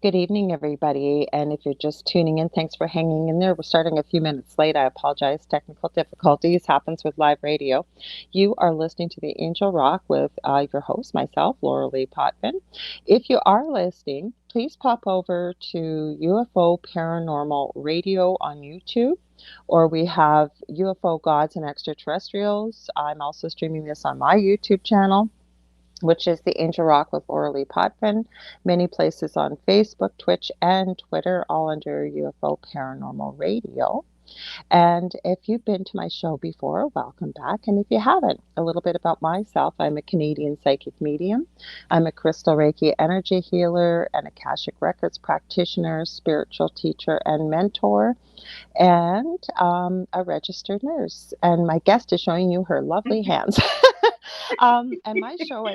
Good evening, everybody. And if you're just tuning in, thanks for hanging in there. We're starting a few minutes late. I apologize. Technical difficulties happens with live radio. You are listening to the Angel Rock with your host, myself, Lorilei Potvin. If you are listening, please pop over to UFO Paranormal Radio on YouTube, or we have UFO Gods and Extraterrestrials. I'm also streaming this on my YouTube channel, which is the Angel Rock with Lorilei Potvin. Many places on Facebook, Twitch, and Twitter, all under UFO Paranormal Radio. And if you've been to my show before, welcome back. And if you haven't, a little bit about myself. I'm a Canadian psychic medium. I'm a crystal Reiki energy healer, an Akashic Records practitioner, spiritual teacher, and mentor, and a registered nurse. And my guest is showing you her lovely hands. And my show,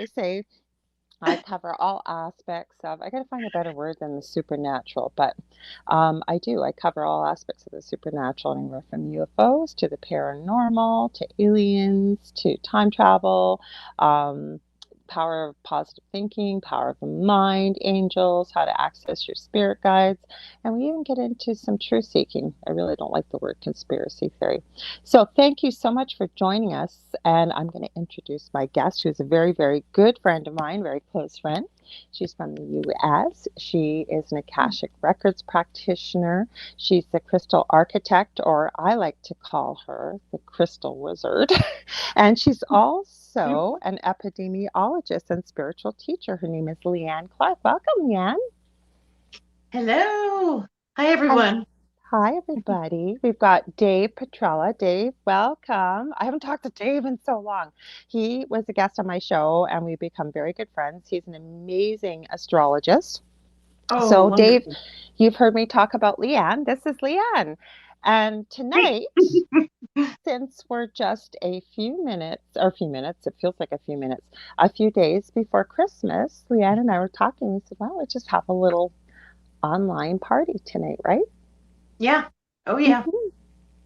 I cover all aspects of, I got to find a better word than the supernatural, but I do. I cover all aspects of the supernatural, anywhere from UFOs to the paranormal to aliens to time travel, power of positive thinking, power of the mind, angels, how to access your spirit guides, and we even get into some truth seeking. I really don't like the word conspiracy theory. So thank you so much for joining us, and I'm going to introduce my guest, who's a very, very good friend of mine, very close friend. She's from the U.S. She is an Akashic Records practitioner. She's the crystal architect, or I like to call her the crystal wizard. And she's also an epidemiologist and spiritual teacher. Her name is Leigh Ann Clark. Welcome, Leigh Ann. Hello. Hi, everyone. Hi, everybody. We've got Dave Petrella. Dave, welcome. I haven't talked to Dave in so long. He was a guest on my show, and we've become very good friends. He's an amazing astrologist. Oh, So, Dave, wonderful. you've heard me talk about Leigh Ann. This is Leigh Ann. And Hey. tonight, since we're just it feels like a few days before Christmas, Leigh Ann and I were talking. We said, why don't we just have a little online party tonight, right? Yeah. Oh, yeah. Mhm.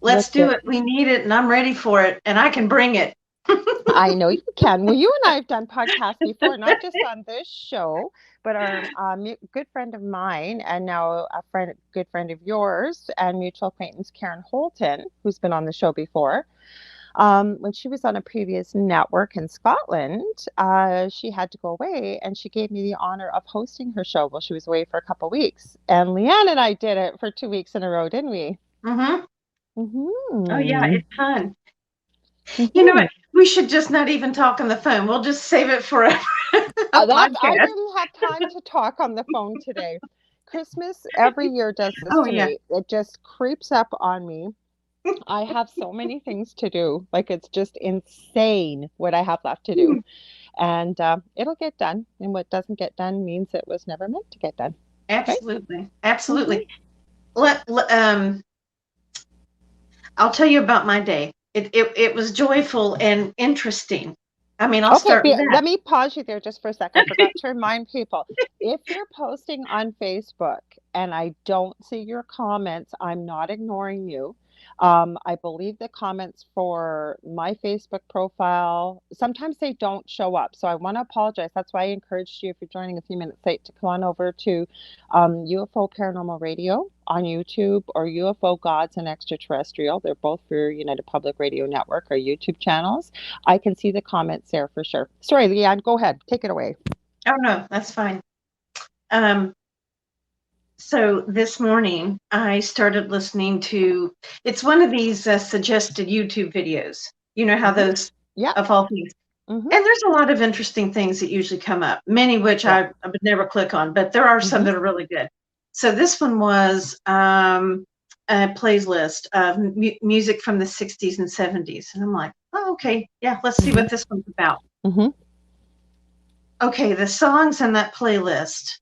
Let's With do the it. We need it, and I'm ready for it, and I can bring it. I know you can. Well, you and I have done podcasts before, not just on this show, but our good friend of mine, and now good friend of yours, and mutual acquaintance Karen Holton, who's been on the show before. When she was on a previous network in Scotland, she had to go away, and she gave me the honor of hosting her show while she was away for a couple of weeks. And Leigh Ann and I did it for 2 weeks in a row, didn't we? Mm-hmm. Oh, yeah. Mm-hmm. It's fun. You know Mm-hmm. what? We should just not even talk on the phone. We'll just save it for a I podcast. didn't have time to talk on the phone today. Christmas every year does this Oh, to yeah. me. It just creeps up on me. I have so many things to do. Like, it's just insane what I have left to do. And it'll get done. And what doesn't get done means it was never meant to get done. Right? Absolutely. Hmm. Absolutely. Let I'll tell you about my day. It was joyful and interesting. I mean, I'll Okay, start with let me pause you there just for a second. I forgot to remind people, if you're posting on Facebook and I don't see your comments, I'm not ignoring you. I believe the comments for my Facebook profile, sometimes they don't show up. So I want to apologize. That's why I encouraged you, if you're joining a few minutes late, to come on over to UFO Paranormal Radio on YouTube, or UFO Gods and Extraterrestrial. They're both for United Public Radio Network or YouTube channels. I can see the comments there for sure. Sorry, Leigh Ann, go ahead. Take it away. Oh, no, that's fine. Um, so this morning I started listening to, it's one of these suggested YouTube videos. You know how Hmm. those, Yeah. of all things. Hmm. And there's a lot of interesting things that usually come up, many which Yeah. I would never click on, but there are some Hmm. that are really good. So this one was a playlist of music from the 60s and 70s. And I'm like, oh, okay, yeah, let's see Hmm. what this one's about. Hmm. Okay, the songs in that playlist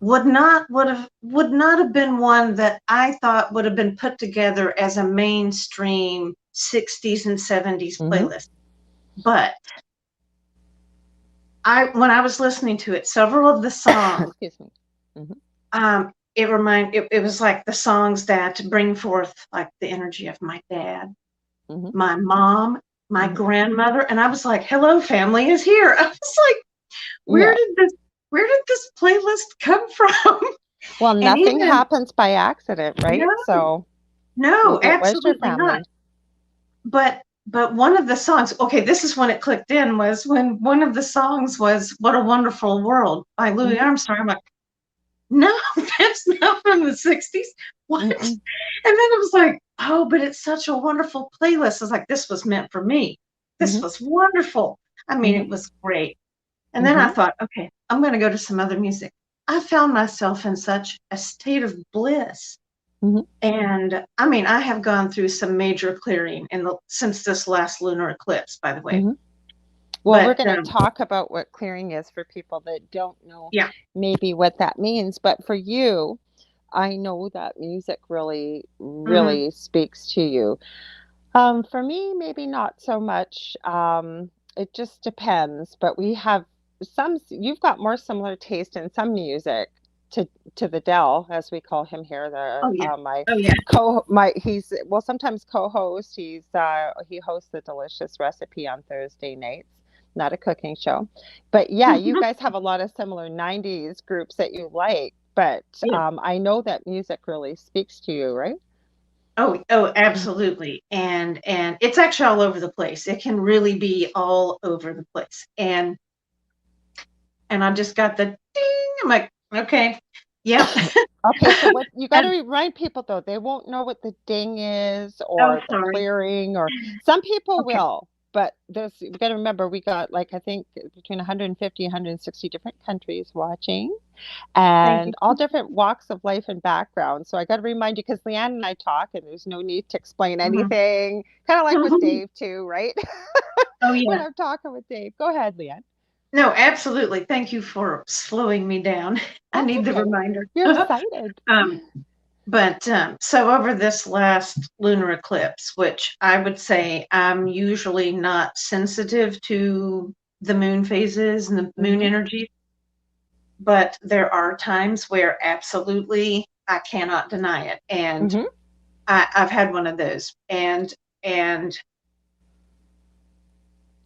would not have been one that I thought would have been put together as a mainstream 60s and 70s Hmm. playlist. But when I was listening to it, several of the songs, Excuse me. Hmm. it was like the songs that bring forth like the energy of my dad, Hmm. my mom, my Hmm. grandmother, and I was like, "Hello, family is here." I was like, Yeah. where did this playlist come from? Well, And nothing even happens by accident, right? no, So no, maybe it was your absolutely not. family. But one of the songs, okay, this is when it clicked in, was when one of the songs was "What a Wonderful World" by Louis Mhm. Armstrong. I'm like, no, that's not from the 60s. What? And Mm-mm. then it was like, oh, but it's such a wonderful playlist. I was like, this was meant for me. This Mhm. was wonderful. I mean, Mhm. it was great. And then I Mhm. thought, okay, I'm going to go to some other music. I found myself in such a state of bliss. Mhm. And I mean, I have gone through some major clearing since this last lunar eclipse, by the way. Mhm. Well, we're But going to talk about what clearing is for people that don't know yeah. maybe what that means. But for you, I know that music really, Hmm. really speaks to you. For me, maybe not so much. It just depends. But we have you've got more similar taste in some music to the Dell, as we call him here. Oh, yeah. Oh, yeah. He's well sometimes co-host. He hosts the Delicious Recipe on Thursday nights. Not a cooking show, but yeah, you guys have a lot of similar '90s groups that you like. But Yeah. I know that music really speaks to you, right? Oh, Mm-hmm. absolutely. And it's actually all over the place. It can really be all over the place. And I just got the ding. I'm like, okay, yep. Okay, so what you got to And remind people though, they won't know what the ding is oh, or the sorry. clearing or some people Okay. will, but we got to remember we got like I think between 150 and 160 different countries watching Thank and all you. different walks of life and backgrounds. So I got to remind you because Leanne and I talk and there's no need to explain Hmm. anything. Kind of like with Dave too, right? Oh, When yeah. I'm talking with Dave. Go ahead, Leanne. No, absolutely. Thank you for slowing me down. I That's need the okay. reminder. You're excited. um, but so over this last lunar eclipse, which I would say I'm usually not sensitive to the moon phases and the moon Mm-hmm. energy, but there are times where absolutely I cannot deny it. And Mm-hmm. I've had one of those. And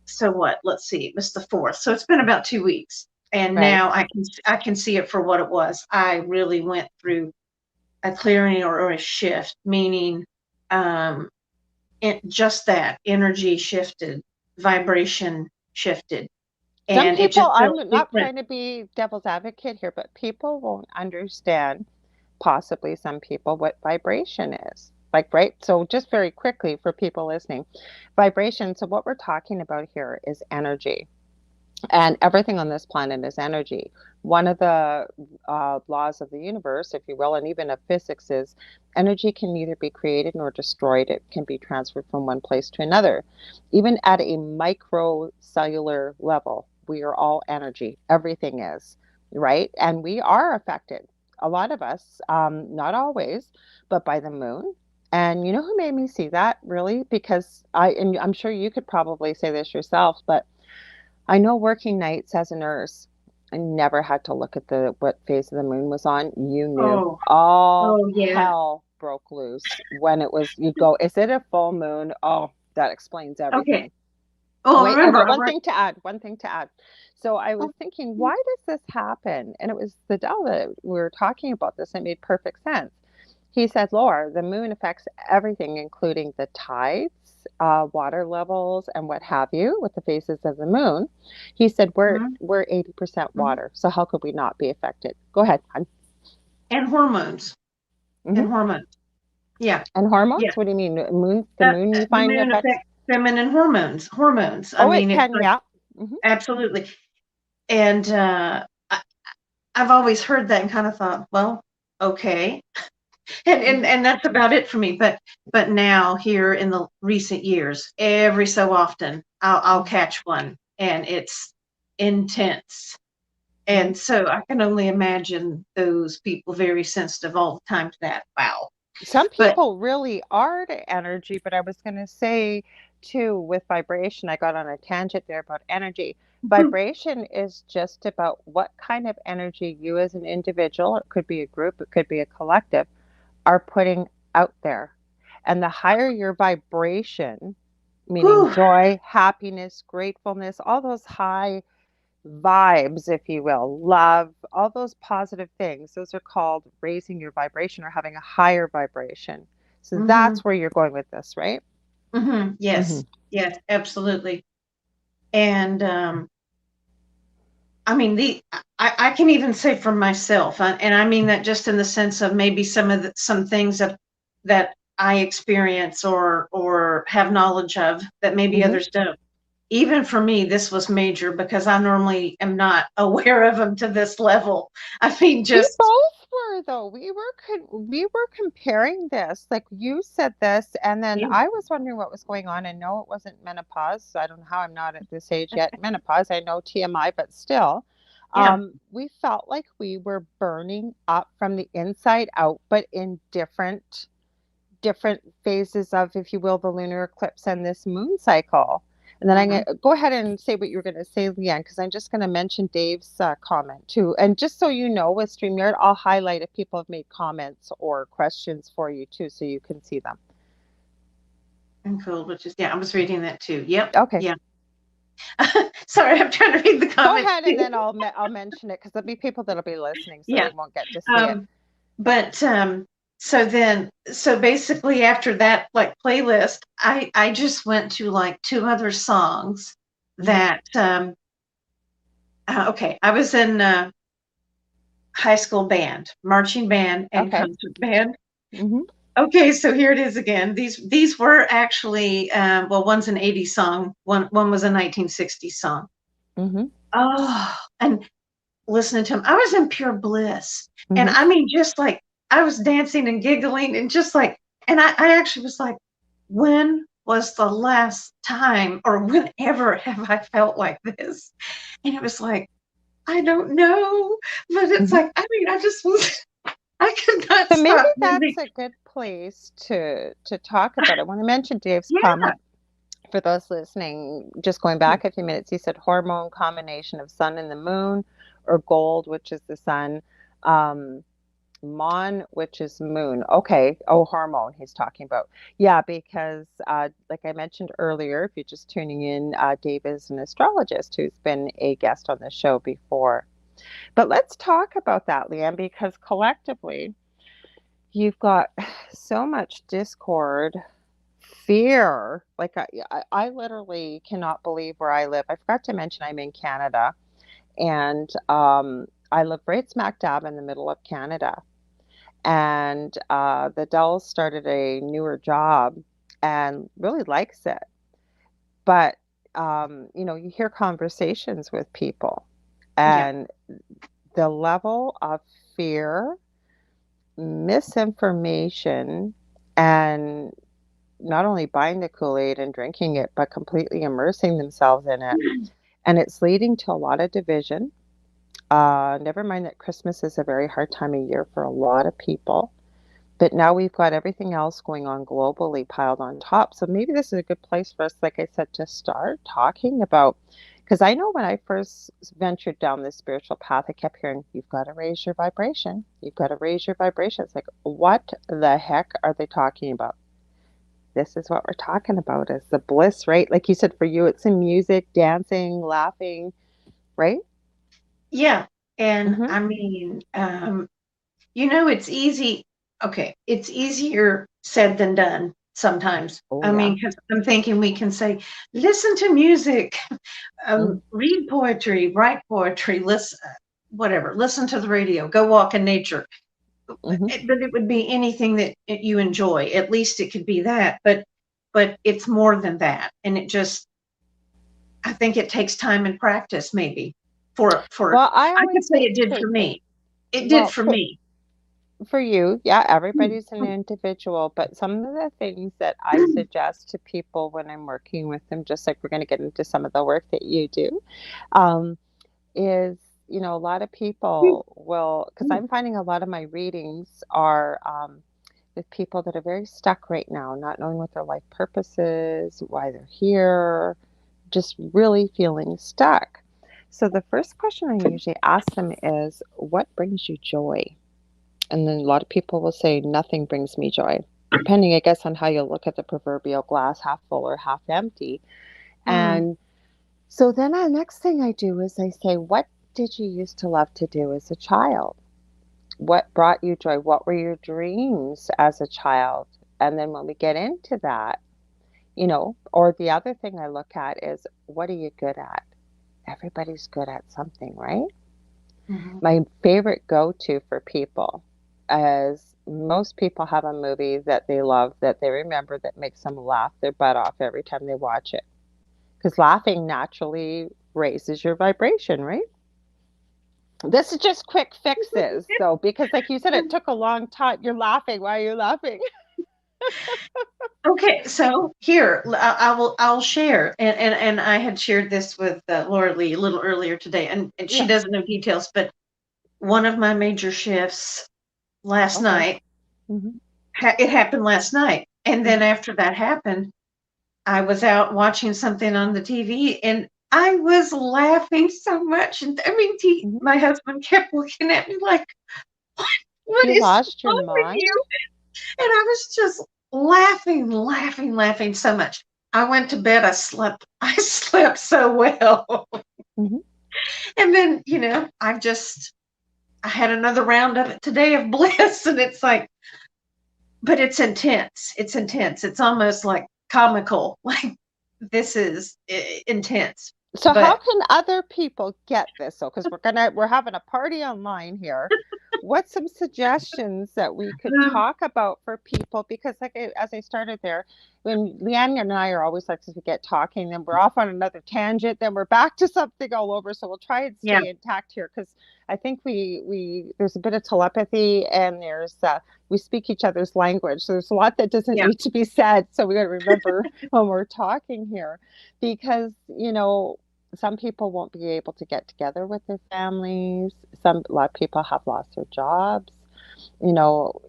so what? Let's see, it was the 4th. So it's been about 2 weeks. And Right. now I can see it for what it was. I really went through a clearing or a shift, meaning um, just that energy shifted, vibration shishifted, Some and it people, just I'm felt not different. trying to be devil's advocate here, but people won't understand, possibly some people, what vibration is. Like, right? So, just very quickly for people listening, vibration. So, what we're talking about here is energy. And everything on this planet is energy. One of the laws of the universe, if you will, and even of physics, is energy can neither be created nor destroyed. It can be transferred from one place to another. Even at a microcellular level, we are all energy. Everything is, right? And we are affected, a lot of us, not always, but by the moon. And you know who made me see that really? Because and I'm sure you could probably say this yourself, but I know working nights as a nurse, I never had to look at the what phase of the moon was on. You knew. Oh, All oh yeah. hell broke loose when it was you'd go, is it a full moon? Oh, that explains Okay. everything. Oh, Wait, I remember, got I one worked. thing to add, one thing to add. So I was Oh, thinking, why does this happen? And it was the Dell that we were talking about this. It made perfect sense. He said, Laura, the moon affects everything, including the tides, water levels, and what have you, with the phases of the moon. He said, mhm, we're 80% mhm. water, so how could we not be affected? Go ahead, hon. And hormones. And Hmm. hormones. Yeah, And yeah. hormones? What do you mean? The moon you The find moon affects? affects feminine hormones. Hormones. I Oh, it mean, it's can, like yeah. Hmm. absolutely. And I've always heard that and kind of thought, well, okay. and and Hmm. and that's about it for me. But now here in the recent years, every so often I'll Hmm. catch one, and it's intense. Hmm. And so I can only imagine those people very sensitive all the time to that. Wow. Some But people really are to energy, but I was going to say too, with vibration, I got on a tangent there about energy. Vibration is just about what kind of energy you as an individual, it could be a group, it could be a collective, are putting out there. And the higher your vibration, meaning whew, joy, happiness, gratefulness, all those high vibes, if you will, love, all those positive things. Those are called raising your vibration or having a higher vibration. So Mhm. that's where you're going with this, right? Mhm. Hmm. Yes. Yes, absolutely. And I mean, I can even say for myself, and I mean that just in the sense of maybe some things that I experience or have knowledge of that maybe Hmm. others don't. Even for me, this was major because I normally am not aware of them to this level. I mean, We just both were though. We were comparing this. Like you said this, and then yeah, I was wondering what was going on. And no, it wasn't menopause. So I don't know how I'm not at this age yet. Menopause. I know TMI, but still, yeah, we felt like we were burning up from the inside out, but in different phases of, if you will, the lunar eclipse and this moon cycle. And then I'm going mhm, to go ahead and say what you're going to say, Leigh Ann, because I'm just going to mention Dave's comment too. And just so you know, with StreamYard, I'll highlight if people have made comments or questions for you too, so you can see them. and cool. Which is yeah, I was reading that too. Yep, Okay, yeah. Sorry, I'm trying to read the go comments ahead, and too. then I'll mention it because there'll be people that'll be listening, so Yeah. they won't get to see it. Um, but so basically after that like playlist, I just went to like two other songs Hmm. that okay, I was in high school band, marching band and Okay. concert band. Hmm. Okay, so here it is again. These were actually well, one's an 80s song, one was a 1960s song. Hmm. Oh, and listening to him. I was in pure bliss. And Hmm. I mean, just like I was dancing and giggling and just like, and I actually was like, when was the last time or whenever have I felt like this? And it was like, I don't know. But it's Hmm. like, I mean, I just was, I could not So maybe stop that's moving. a good place to talk about it. I want to mention Dave's Yeah. comment for those listening. Just going back a few minutes, he said hormone combination of sun and the moon, or gold, which is the sun, um, mon, which is moon. Okay. Oh, hormone he's talking about. Yeah, because like I mentioned earlier, if you're just tuning in, Dave is an astrologist who's been a guest on the show before. But let's talk about that, Leanne, because collectively you've got so much discord, fear. Like I literally cannot believe where I live. I forgot to mention I'm in Canada, and I live right smack dab in the middle of Canada. And the Dells started a newer job and really likes it. But you hear conversations with people, Yeah. and the level of fear, misinformation, and not only buying the Kool-Aid and drinking it, but completely immersing themselves in it. And it's leading to a lot of division. Never mind that Christmas is a very hard time of year for a lot of people. But now we've got everything else going on globally piled on top. So maybe this is a good place for us, like I said, to start talking about. Because I know when I first ventured down this spiritual path, I kept hearing, you've got to raise your vibration. You've got to raise your vibration. It's like, what the heck are they talking about? This is what we're talking about is the bliss, right? Like you said, for you, it's in music, dancing, laughing, right? Yeah. And Mm-hmm. I mean, it's easy. Okay, it's easier said than done sometimes. Oh, I mean, yeah. because I'm thinking we can say, listen to music, Mm-hmm. read poetry, write poetry, listen, whatever, listen to the radio, go walk in nature. Mm-hmm. But it would be anything that you enjoy. At least it could be that. But it's more than that, and it just I think it takes time and practice, maybe for Well, I I could always say say it did for for me. It did well, for me. for you, yeah, everybody's an individual, but some of the things that I suggest to people when I'm working with them, just like we're going to get into some of the work that you do, um, is, a lot of people will, because I'm finding a lot of my readings are with people that are very stuck right now, not knowing what their life purpose is, why they're here, just really feeling stuck. So the first question I usually ask them is, what brings you joy? And then a lot of people will say, nothing brings me joy, depending, I guess, on how you look at the proverbial glass half full or half empty. Mm, And So then the next thing I do is I say, what did you used to love to do as a child? What brought you joy? What were your dreams as a child? And then when we get into that, or the other thing I look at is, what are you good at? Everybody's good at something, right? Mhm. My favorite go-to for people is, most people have a movie that they love, that they remember, that makes them laugh their butt off every time they watch it. Because laughing naturally raises your vibration, right? This is just quick fixes, though, because like you said, it took a long time. You're laughing. Why are you laughing? Okay, so here I'll share, and I had shared this with Lorilei a little earlier today, and she Yeah. doesn't know details, but one of my major shifts last Okay. night, Hmm. it happened last night, and then Hmm. after that happened, I was out watching something on the TV, and I was laughing so much, and I mean, Hmm. my husband kept looking at me like, "What? What You is lost your wrong with mind? you?" And I was just laughing, laughing, laughing so much. I went to bed, I slept I slept so well. Hmm. And then, I had another round of it today of bliss, and it's like, but it's intense. It's intense. It's almost like comical. Like, this is intense. So how But can other people get this? So, because we're having a party online here. What's some suggestions that we could um, talk about for people? Because as I started there, when Leigh Ann and I are always like to get talking, then we're off on another tangent, then we're back to something all over. So we'll try and yeah, stay intact here, because I think we there's a bit of telepathy, and we speak each other's language. So there's a lot that doesn't yeah. need to be said. So we got to remember when we're talking here, because some people won't be able to get together with their families. A lot of people have lost their jobs. You know,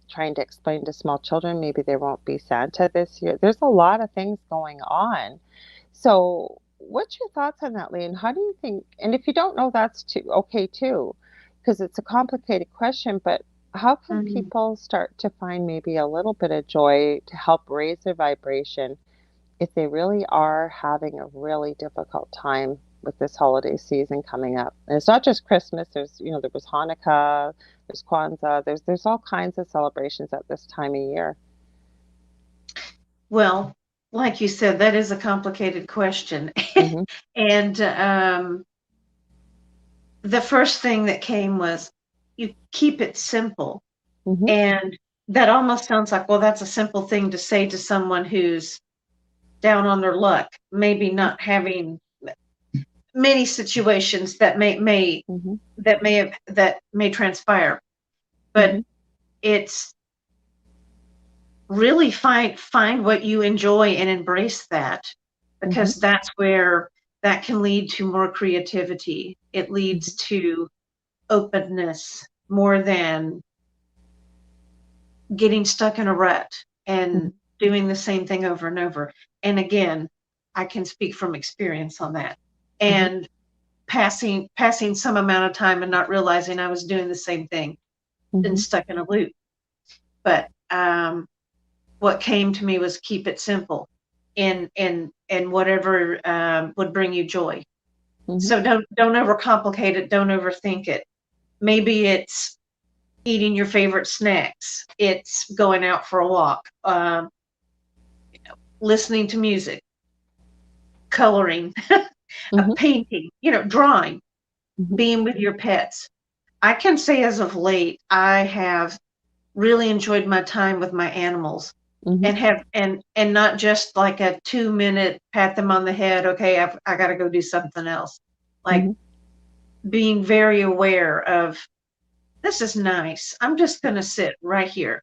trying to explain to small children, maybe there won't be Santa this year. There's a lot of things going on. So, what's your thoughts on that, Lee? And how do you think? And if you don't know, that's too okay too, because it's a complicated question. But how can Mhm. people start to find maybe a little bit of joy to help raise their vibration if they really are having a really difficult time with this holiday season coming up? And it's not just Christmas. There was Hanukkah, there's Kwanzaa, there's all kinds of celebrations at this time of year. Well, like you said, that is a complicated question. Hmm. And the first thing that came was, you keep it simple. Hmm. And that almost sounds like, well, that's a simple thing to say to someone who's down on their luck, maybe not having many situations Hmm. that may transpire. But Hmm. it's really find what you enjoy and embrace that, Hmm. because that's where that can lead to more creativity. It leads Hmm. to openness more than getting stuck in a rut and doing the same thing over and over. And again, I can speak from experience on that. Hmm. And passing some amount of time and not realizing I was doing the same thing and Hmm. stuck in a loop. But what came to me was, keep it simple, and whatever would bring you joy. Hmm. So don't overcomplicate it. Don't overthink it. Maybe it's eating your favorite snacks. It's going out for a walk. Listening to music, coloring, Hmm. painting, drawing, Hmm. being with your pets. I can say as of late, I have really enjoyed my time with my animals, Hmm. and have and not just like a 2-minute pat them on the head. Okay, I got to go do something else. Like, Hmm. being very aware of, this is nice. I'm just gonna sit right here.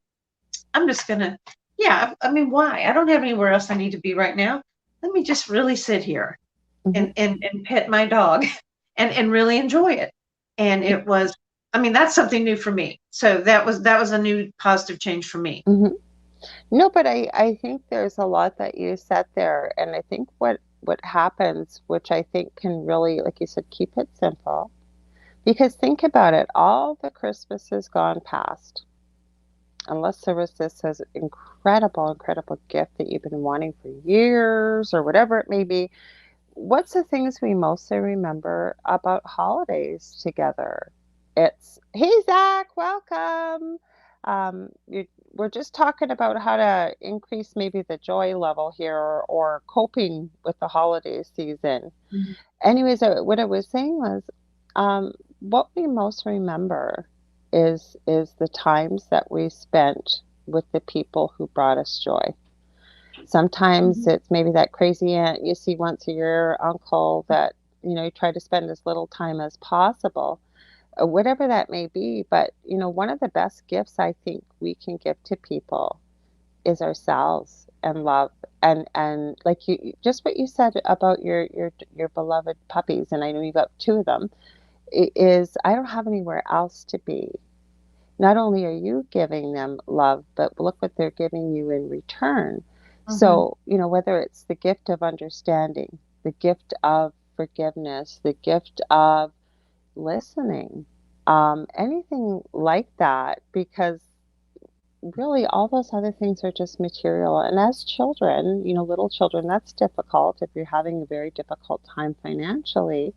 I'm just gonna, yeah. I mean, why? I don't have anywhere else I need to be right now. Let me just really sit here Hmm. and pet my dog and really enjoy it. And it was, I mean, that's something new for me. So that was a new positive change for me. Hmm. No, but I think there's a lot that you said there. And I think what happens, which I think can really, like you said, keep it simple. Because think about it, all the Christmases gone past, unless there was this incredible, incredible gift that you've been wanting for years or whatever it may be, what's the things we mostly remember about holidays together? It's, hey, Zach, welcome. We're just talking about how to increase maybe the joy level here or coping with the holiday season. Mhm. Anyways, what I was saying was, um, what we most remember is the times that we spent with the people who brought us joy. Sometimes Mhm. it's maybe that crazy aunt you see once a year, uncle that, you try to spend as little time as possible, whatever that may be. But, one of the best gifts I think we can give to people is ourselves and love. And like just what you said about your beloved puppies, and I know you got two of them, is I don't have anywhere else to be. Not only are you giving them love, but look what they're giving you in return. Mhm. So, whether it's the gift of understanding, the gift of forgiveness, the gift of listening, anything like that, because really all those other things are just material. And as children, little children, that's difficult if you're having a very difficult time financially.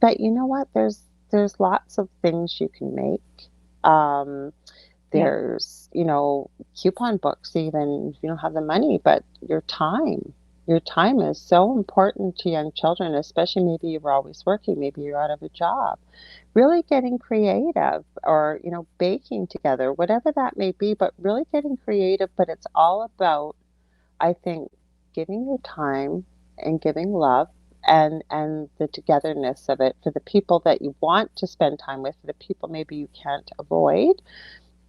But you know what? There's lots of things you can make. Um, Yeah. there's, coupon books even if you don't have the money, but your time. Your time is so important to young children, especially maybe you were always working, maybe you're out of a job. Really getting creative or, baking together, whatever that may be, but really getting creative. But it's all about, I think, giving your time and giving love and the togetherness of it for the people that you want to spend time with, for the people maybe you can't avoid,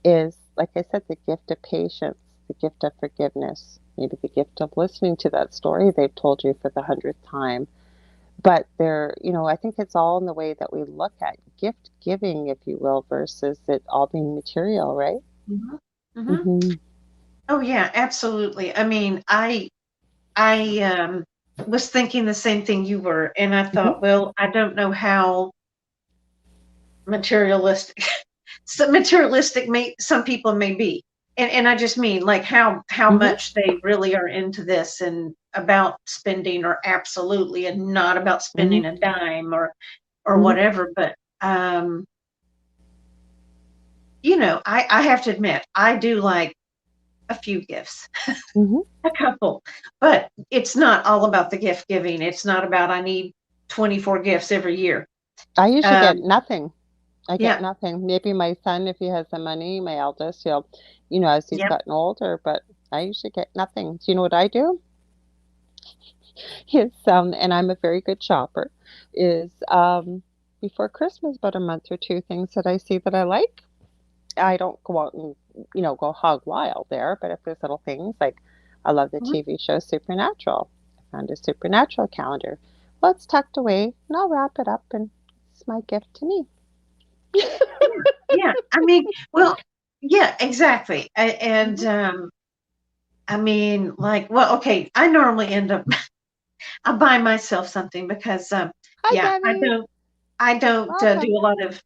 is, like I said, the gift of patience, the gift of forgiveness, maybe the gift of listening to that story they've told you for the hundredth time. But I think it's all in the way that we look at gift giving, if you will, versus it all being material, right? Mhm. Mhm. Hmm. Oh yeah, absolutely. I mean, I was thinking the same thing you were, and I Hmm. thought, well, I don't know how materialistic so materialistic may some people may be. And I just mean like how Hmm. much they really are into this and about spending or absolutely and not about Hmm. spending a dime or Hmm. whatever. But I have to admit, I do like a few gifts, Hmm. a couple, but it's not all about the gift giving. It's not about I need 24 gifts every year. I usually get Um, nothing. I get yeah, nothing. Maybe my son, if he has the money, my eldest, he'll, as he's yeah. gotten older, but I usually get nothing. Do you know what I do? Is, and I'm a very good shopper, is before Christmas, about a month or two, things that I see that I like. I don't go out and, go hog wild there, but if there's little things like I love the Mhm. TV show Supernatural. I found a Supernatural calendar. Well, it's tucked away, and I'll wrap it up, and it's my gift to me. Yeah, yeah. I mean, well, yeah, exactly. And Hmm. I mean, like, well, okay, I normally end up I buy myself something because Hi, yeah, Debbie. I don't do Welcome. a lot of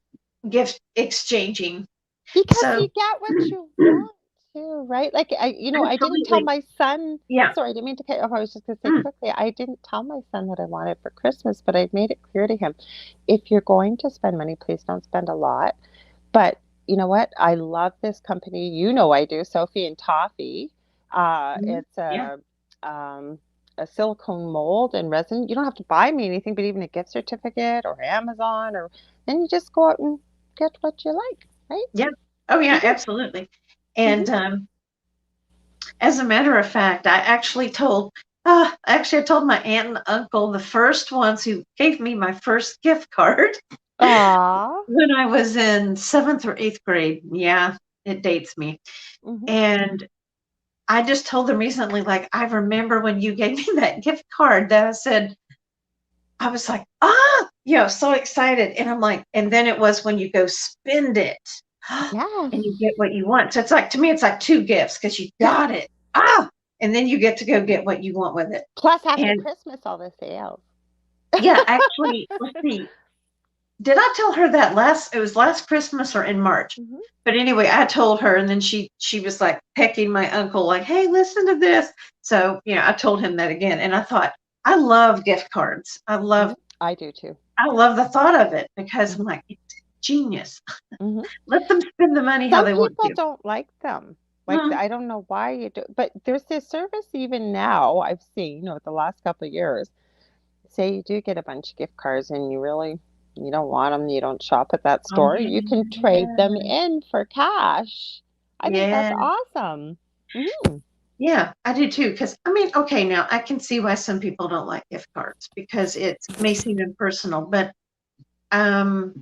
gift exchanging. Because So you get what you want too, right? Like I didn't tell absolutely. my son. Yeah. Sorry, I didn't mean to cut you off. I was just gonna say Mm, quickly, I didn't tell my son what I wanted for Christmas, but I made it clear to him, if you're going to spend money, please don't spend a lot. But you know what? I love this company. I do, Sophie and Toffee. mhm. It's Yeah. um, a silicone mold and resin. You don't have to buy me anything, but even a gift certificate or Amazon, or then you just go out and get what you like, right? Yeah. Oh yeah, Mhm, absolutely. And mhm. as a matter of fact, I told my aunt and uncle, the first ones who gave me my first gift card Aw. when I was in 7th or 8th grade. Yeah, it dates me. Mhm. And I just told them recently, like, I remember when you gave me that gift card that I was like, so excited. And I'm like, and then it was when you go spend it and you Yes. get what you want. So it's like, to me, it's like two gifts because you Yes. got it. And then you get to go get what you want with it. Plus after And Christmas, all the sales. yeah, actually, let's see. Did I tell her that it was last Christmas or in March? Mhm. But anyway, I told her and then she was like pecking my uncle like, "Hey, listen to this." So, I told him that again and I thought, I love gift cards. Mhm. I do too. I love the thought of it because I'm Mhm. like, it's genius. Mhm. Let them spend the money how Some they want people to. don't like them. Like, Mm, I don't know why you do, but there's this service even now I've seen over the last couple of years. Say you do get a bunch of gift cards and you don't want them, you don't shop at that oh store, you can trade them yeah. in for cash. I think that's Yeah. awesome. Mhm. Yeah, I do too. Because I mean, okay, now I can see why some people don't like gift cards because it may seem impersonal, but um,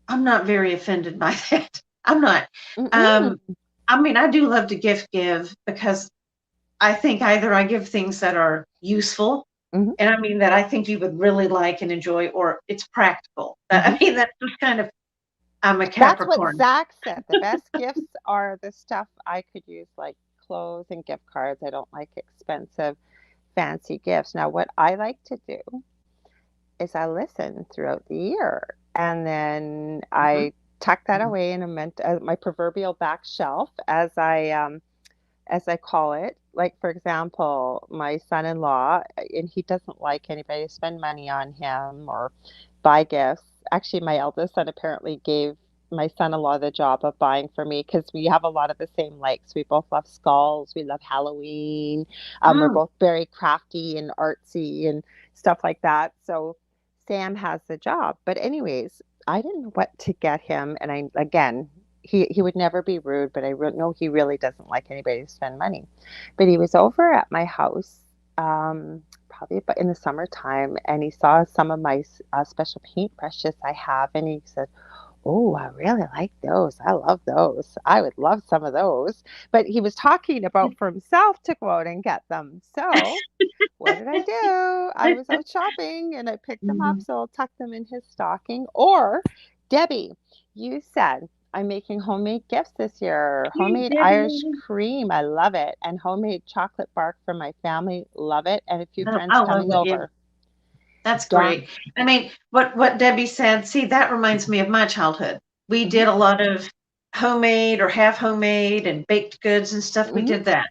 I'm not very offended by that. I'm not. Mm-mm. Um, I mean, I do love to gift give because I think either I give things that are useful, Mhm. and I mean that I think you would really like and enjoy, or it's practical. Mhm. I mean, that's just kind of I'm a That's what Capricorn. Zach said. The best gifts are the stuff I could use, like clothes and gift cards. I don't like expensive, fancy gifts. Now, what I like to do is I listen throughout the year, and then Mhm, I tuck that mhm, away in my proverbial back shelf, as I call it. Like, for example, my son-in-law, and he doesn't like anybody to spend money on him or buy gifts. Actually, my eldest son apparently gave my son-in-law the job of buying for me because we have a lot of the same likes. We both love skulls. We love Halloween. We're mm, both very crafty and artsy and stuff like that. So Sam has the job. But anyways, I didn't know what to get him, and I again he would never be rude, but know he really doesn't like anybody to spend money. But he was over at my house, probably about in the summertime, and he saw some of my special paintbrushes I have, and he said, "Oh, I really like those. I love those. I would love some of those." But he was talking about for himself to go out and get them. So what did I do? I was out shopping and I picked them up, mhm. so I'll tuck them in his stocking. Or, Debbie, you said I'm making homemade gifts this year. Hey, Homemade Irish Debbie. cream, I love it. And homemade chocolate bark for my family, love it. And a few Oh, friends I love coming it. Yeah. over. That's Dawn. great. I mean, what Debbie said, see, that reminds me of my childhood. We Hmm. did a lot of homemade or half homemade and baked goods and stuff. We Hmm. did that.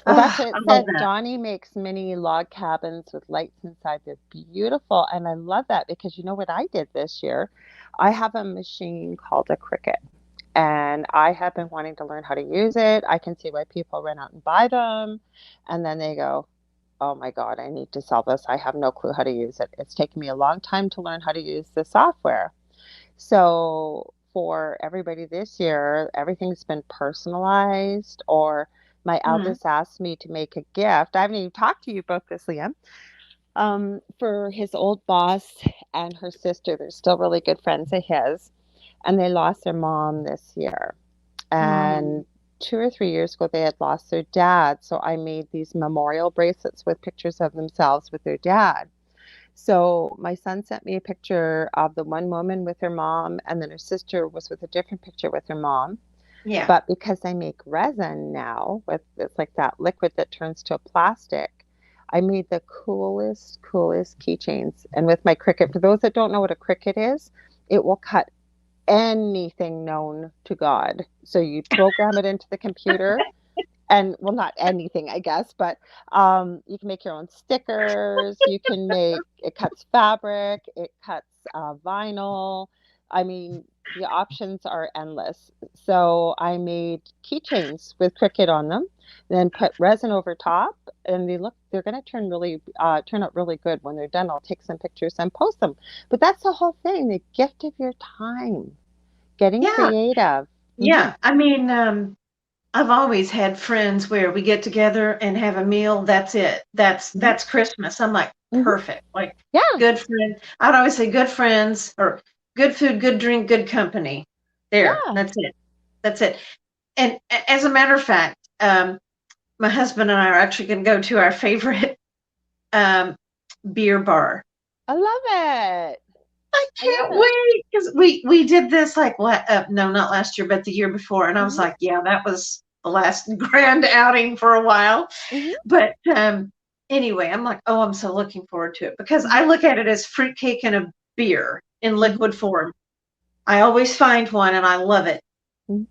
Well, that's Oh, what I it love said. that. Donnie makes mini log cabins with lights inside. They're beautiful. And I love that because you know what I did this year? I have a machine called a Cricut. And I have been wanting to learn how to use it. I can see why people run out and buy them. And then they go, oh my God, I need to sell this. I have no clue how to use it. It's taken me a long time to learn how to use the software. So for everybody this year, everything's been personalized, or my Mm, eldest asked me to make a gift. I haven't even talked to you about this, Liam. For his old boss and her sister. They're still really good friends of his, and they lost their mom this year. mm, And 2 or 3 years ago, they had lost their dad. So I made these memorial bracelets with pictures of themselves with their dad. So my son sent me a picture of the one woman with her mom, and then her sister was with a different picture with her mom. yeah. But because I make resin now with it's like that liquid that turns to a plastic, I made the coolest keychains. And with my Cricut, for those that don't know what a Cricut is, it will cut anything known to God. So you program it into the computer, and well, not anything, I guess, but you can make your own stickers. You can make it cuts fabric, it cuts vinyl. I mean, the options are endless. So I made keychains with Cricut on them, then put resin over top, and they're going to turn out really good when they're done. I'll take some pictures and post them. But that's the whole thing, the gift of your time, getting Yeah. creative. Hmm. Yeah. I mean, I've always had friends where we get together and have a meal. That's it. Hmm. That's Christmas. I'm like, Hmm. perfect. Like Yeah. good friend. I'd always say good friends or good food, good drink, good company. There. Yeah. That's it. That's it. And as a matter of fact, my husband and I are actually going to go to our favorite um, beer bar. I love it. I I love can't it. wait because we did this like what? No, not last year, but the year before, and I was Mhm, like, yeah, that was the last grand outing for a while. mhm, But anyway, I'm like, oh, I'm so looking forward to it because mhm, I look at it as fruitcake and a beer in mhm, liquid form. I always find one and I love it. mhm,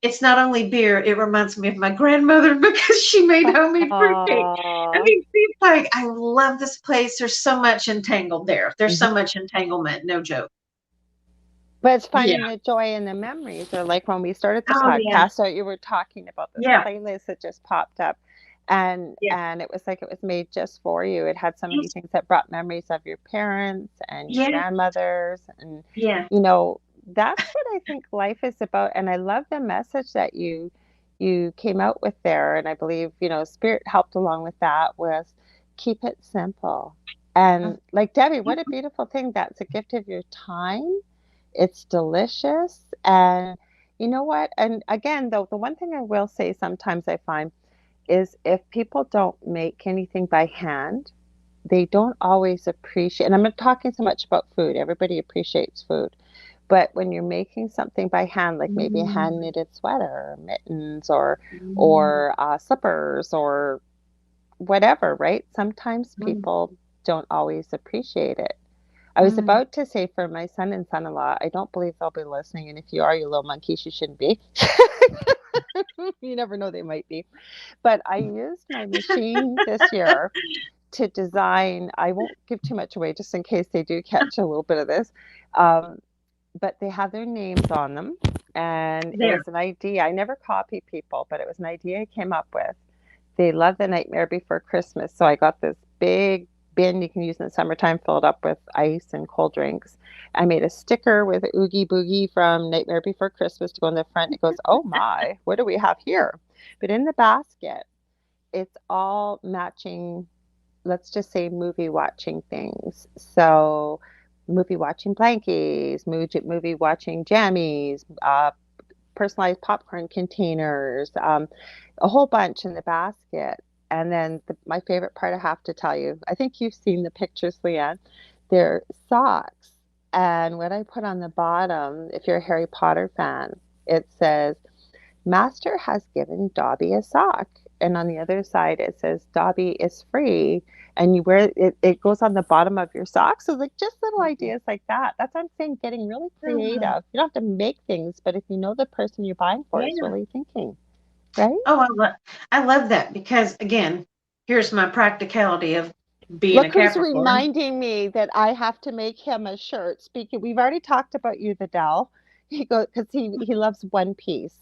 it's not only beer, it reminds me of my grandmother because she made homemade fruitcake. I Oh. mean, seems like I love this place. There's so much entangled there. There's so Mhm. much entanglement, no joke. But it's Yeah. finding the joy in the memories, or like when we started the Oh, yeah. podcast, so you were talking about this Yeah. playlist that just popped up, and Yeah. it was like it was made just for you. It had so many Yes. things that brought memories of your parents and your Yeah. grandmothers, and Yeah. you know, that's what I think life is about. And I love the message that you came out with there, and I believe, Spirit helped along with that, was keep it simple. And like Debbie, what a beautiful thing. That's a gift of your time. It's delicious. And you know what? And again, though, the one thing I will say sometimes I find is if people don't make anything by hand, they don't always appreciate, and I'm not talking so much about food, everybody appreciates food. But when you're making something by hand, like maybe a hand Mm, knitted sweater, or mittens, or mm, or slippers, or whatever, right? Sometimes mm, people don't always appreciate it. I was mm. about to say for my son and son-in-law, I don't believe they'll be listening, and if you are, you little monkeys, you shouldn't be. You never know, they might be. But I used my machine this year to design. I won't give too much away just in case they do catch a little bit of this. Um, but they have their names on them, and it There. was an idea. I never copy people, but it was an idea I came up with. They love The Nightmare Before Christmas, so I got this big bin you can use in the summertime filled up with ice and cold drinks. I made a sticker with Oogie Boogie from Nightmare Before Christmas to go in the front. It goes, oh my, what do we have here? But in the basket, it's all matching, let's just say, movie watching things. So movie watching blankies, movie watching jammies, personalized popcorn containers, a whole bunch in the basket. And then my favorite part, I have to tell you, I think you've seen the pictures, Leigh Ann. They're socks. And what I put on the bottom, if you're a Harry Potter fan, it says, Master has given Dobby a sock. And on the other side, it says, Dobby is free. And you wear it, it goes on the bottom of your sock. So, like, just little ideas like that. That's what I'm saying, getting really Mhm. creative. You don't have to make things, but if you know the person you're buying for is Yeah. really thinking, right? Oh, I love that because again, here's my practicality of being a Look who's Capricorn. reminding me that I have to make him a shirt. Speaking, we've already talked about you, the Dell. He goes because he loves One Piece,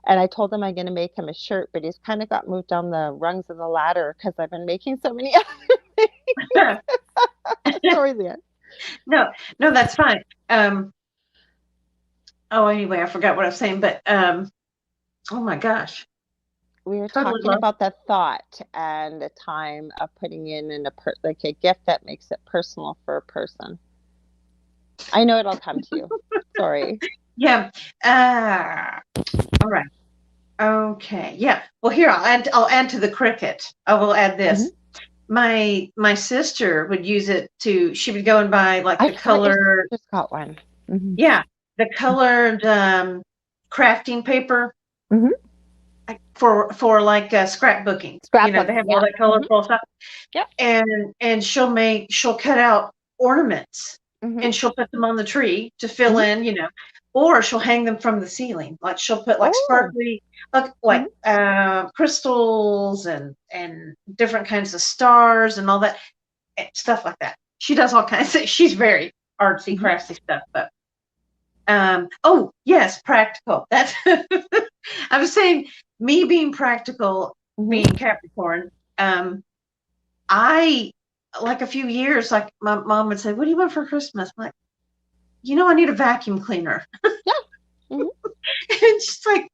and I told him I'm going to make him a shirt, but he's kind of got moved down the rungs of the ladder because I've been making so many other things. Sorry, Leanne. No, no, that's fine. Oh, anyway, I forgot what I was saying, but oh my gosh, We were totally talking lost. about the thought and the time of putting in like a gift that makes it personal for a person. I know it'll come to you. Sorry. Yeah. Uh, all right. Okay. Yeah. Well, here I'll add to the cricket. I will add Hmm. this. My sister would use it to. She would go and buy like I the forgot your color. sister's got one. Hmm. Yeah, the colored crafting paper Hmm. for like scrapbooking. You know, they Scrapbooking, have all yeah. that Hmm. colorful stuff, Yep. and she'll cut out ornaments Hmm. and she'll put them on the tree to fill Hmm. in, or she'll hang them from the ceiling. Like she'll put like Oh. sparkly, like Hmm. crystals and different kinds of stars and all that stuff like that. She does all kinds of. She's very artsy, Hmm. crafty stuff, but oh yes, practical. That's I was saying me being practical, Hmm. being Capricorn. Um, I like a few years, like my mom would say, "What do you want for Christmas?" I'm like, I need a vacuum cleaner. Yeah. Hmm. And she's like,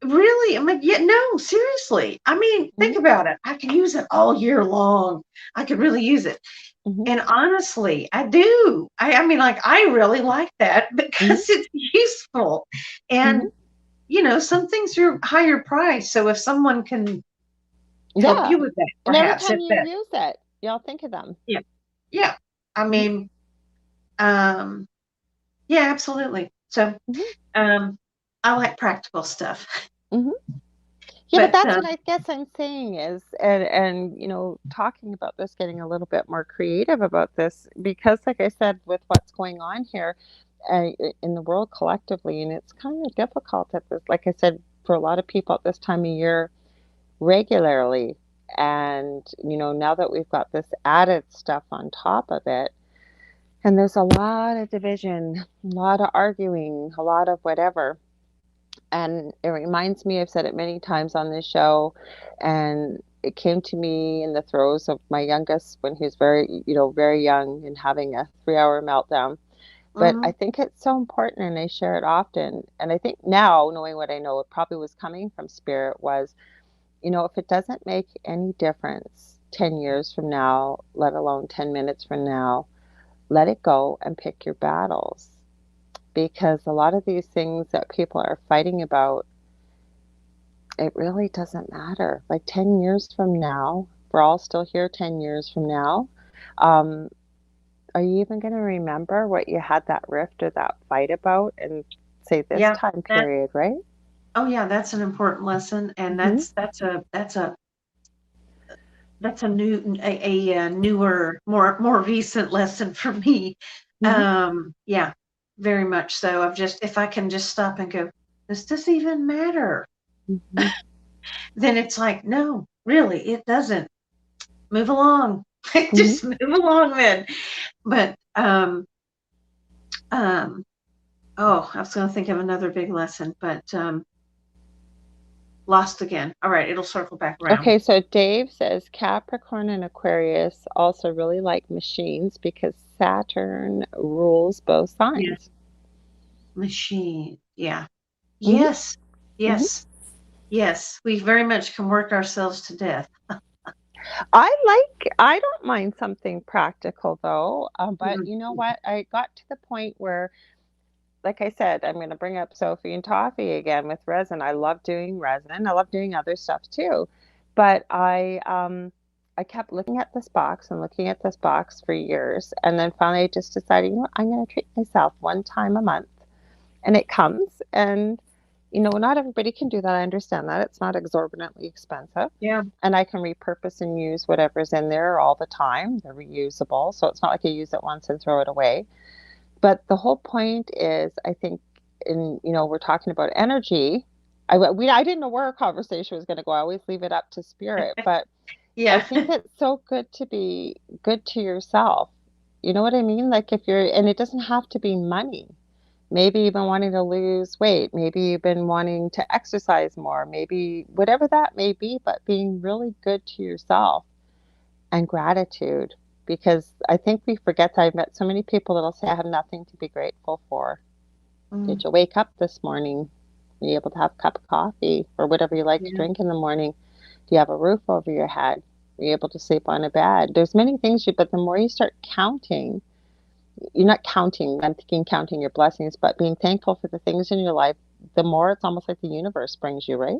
"Really?" I'm like, "Yeah, no, seriously. I mean, think Hmm. about it. I can use it all year long. I could really use it." Hmm. And honestly, I do. I mean, like, I really like that Hmm. because it's useful. Hmm. And some things are higher price. So if someone can help Yeah. you with that, And every perhaps time if you that, use it, you'll think of them. yeah, yeah. I Hmm. mean, um, yeah, absolutely. So, Hmm. um, I like practical stuff, Hmm. Yeah, but but that's what I guess I'm saying is, and talking about this, getting a little bit more creative about this, because like I said, with what's going on here, in the world collectively, and it's kind of difficult at this, like I said, for a lot of people at this time of year regularly. And, now that we've got this added stuff on top of it, and there's a lot of division, a lot of arguing, a lot of whatever. And it reminds me, I've said it many times on this show, and it came to me in the throes of my youngest when he was very young and having a 3 hour meltdown. But I Mhm. think it's so important, and I share it often. And I think now, knowing what I know, it probably was coming from spirit was, if it doesn't make any difference 10 years from now, let alone 10 minutes from now, let it go and pick your battles. Because a lot of these things that people are fighting about, it really doesn't matter. Like 10 years from now, we're all still here 10 years from now. Um, are you even going to remember what you had that rift or that fight about in, say, this Yeah, time that period, right? oh yeah, that's an important lesson, and Mm-hmm. that's a newer, more recent lesson for me. Mm-hmm. Yeah, very much so. If I can just stop and go, does this even matter? Mm-hmm. Then it's like, no, really, it doesn't. Move along. Mm-hmm. Just move along then. But um, oh, I was going to think of another big lesson, but lost again. All right, it'll circle back around. Okay, so Dave says Capricorn and Aquarius also really like machines because Saturn rules both Yeah, signs. machine. Yeah. Hmm. Yes. Hmm. Yes. Yes. We very much can work ourselves to death. I don't mind something practical though, but Mhm. you know what? I got to the point where, like I said, I'm going to bring up Sophie and Toffee again with resin. I love doing resin. I love doing other stuff too, but I kept looking at this box and looking at this box for years, and then finally I just decided, I'm going to treat myself one time a month, and it comes, and not everybody can do that. I understand that it's not exorbitantly expensive, Yeah. and I can repurpose and use whatever's in there all the time. They're reusable, so it's not like I use it once and throw it away. But the whole point is, I think, we're talking about energy. I didn't know where our conversation was going to go. I always leave it up to spirit, but I Yeah. think it's so good to be good to yourself. You know what I mean? Like if you're, and it doesn't have to be money. Maybe you've been wanting to lose weight. Maybe you've been wanting to exercise more. Maybe whatever that may be, but being really good to yourself and gratitude. Because I think we forget that I've met so many people that'll say, I have nothing to be grateful for. Mm, Did you wake up this morning? Were you able to have a cup of coffee or whatever you like to yeah. drink in the morning? Do you have a roof over your head? Were you able to sleep on a bed? There's many things but the more you start counting, you're not counting, I'm thinking counting your blessings, but being thankful for the things in your life, the more it's almost like the universe brings you, right?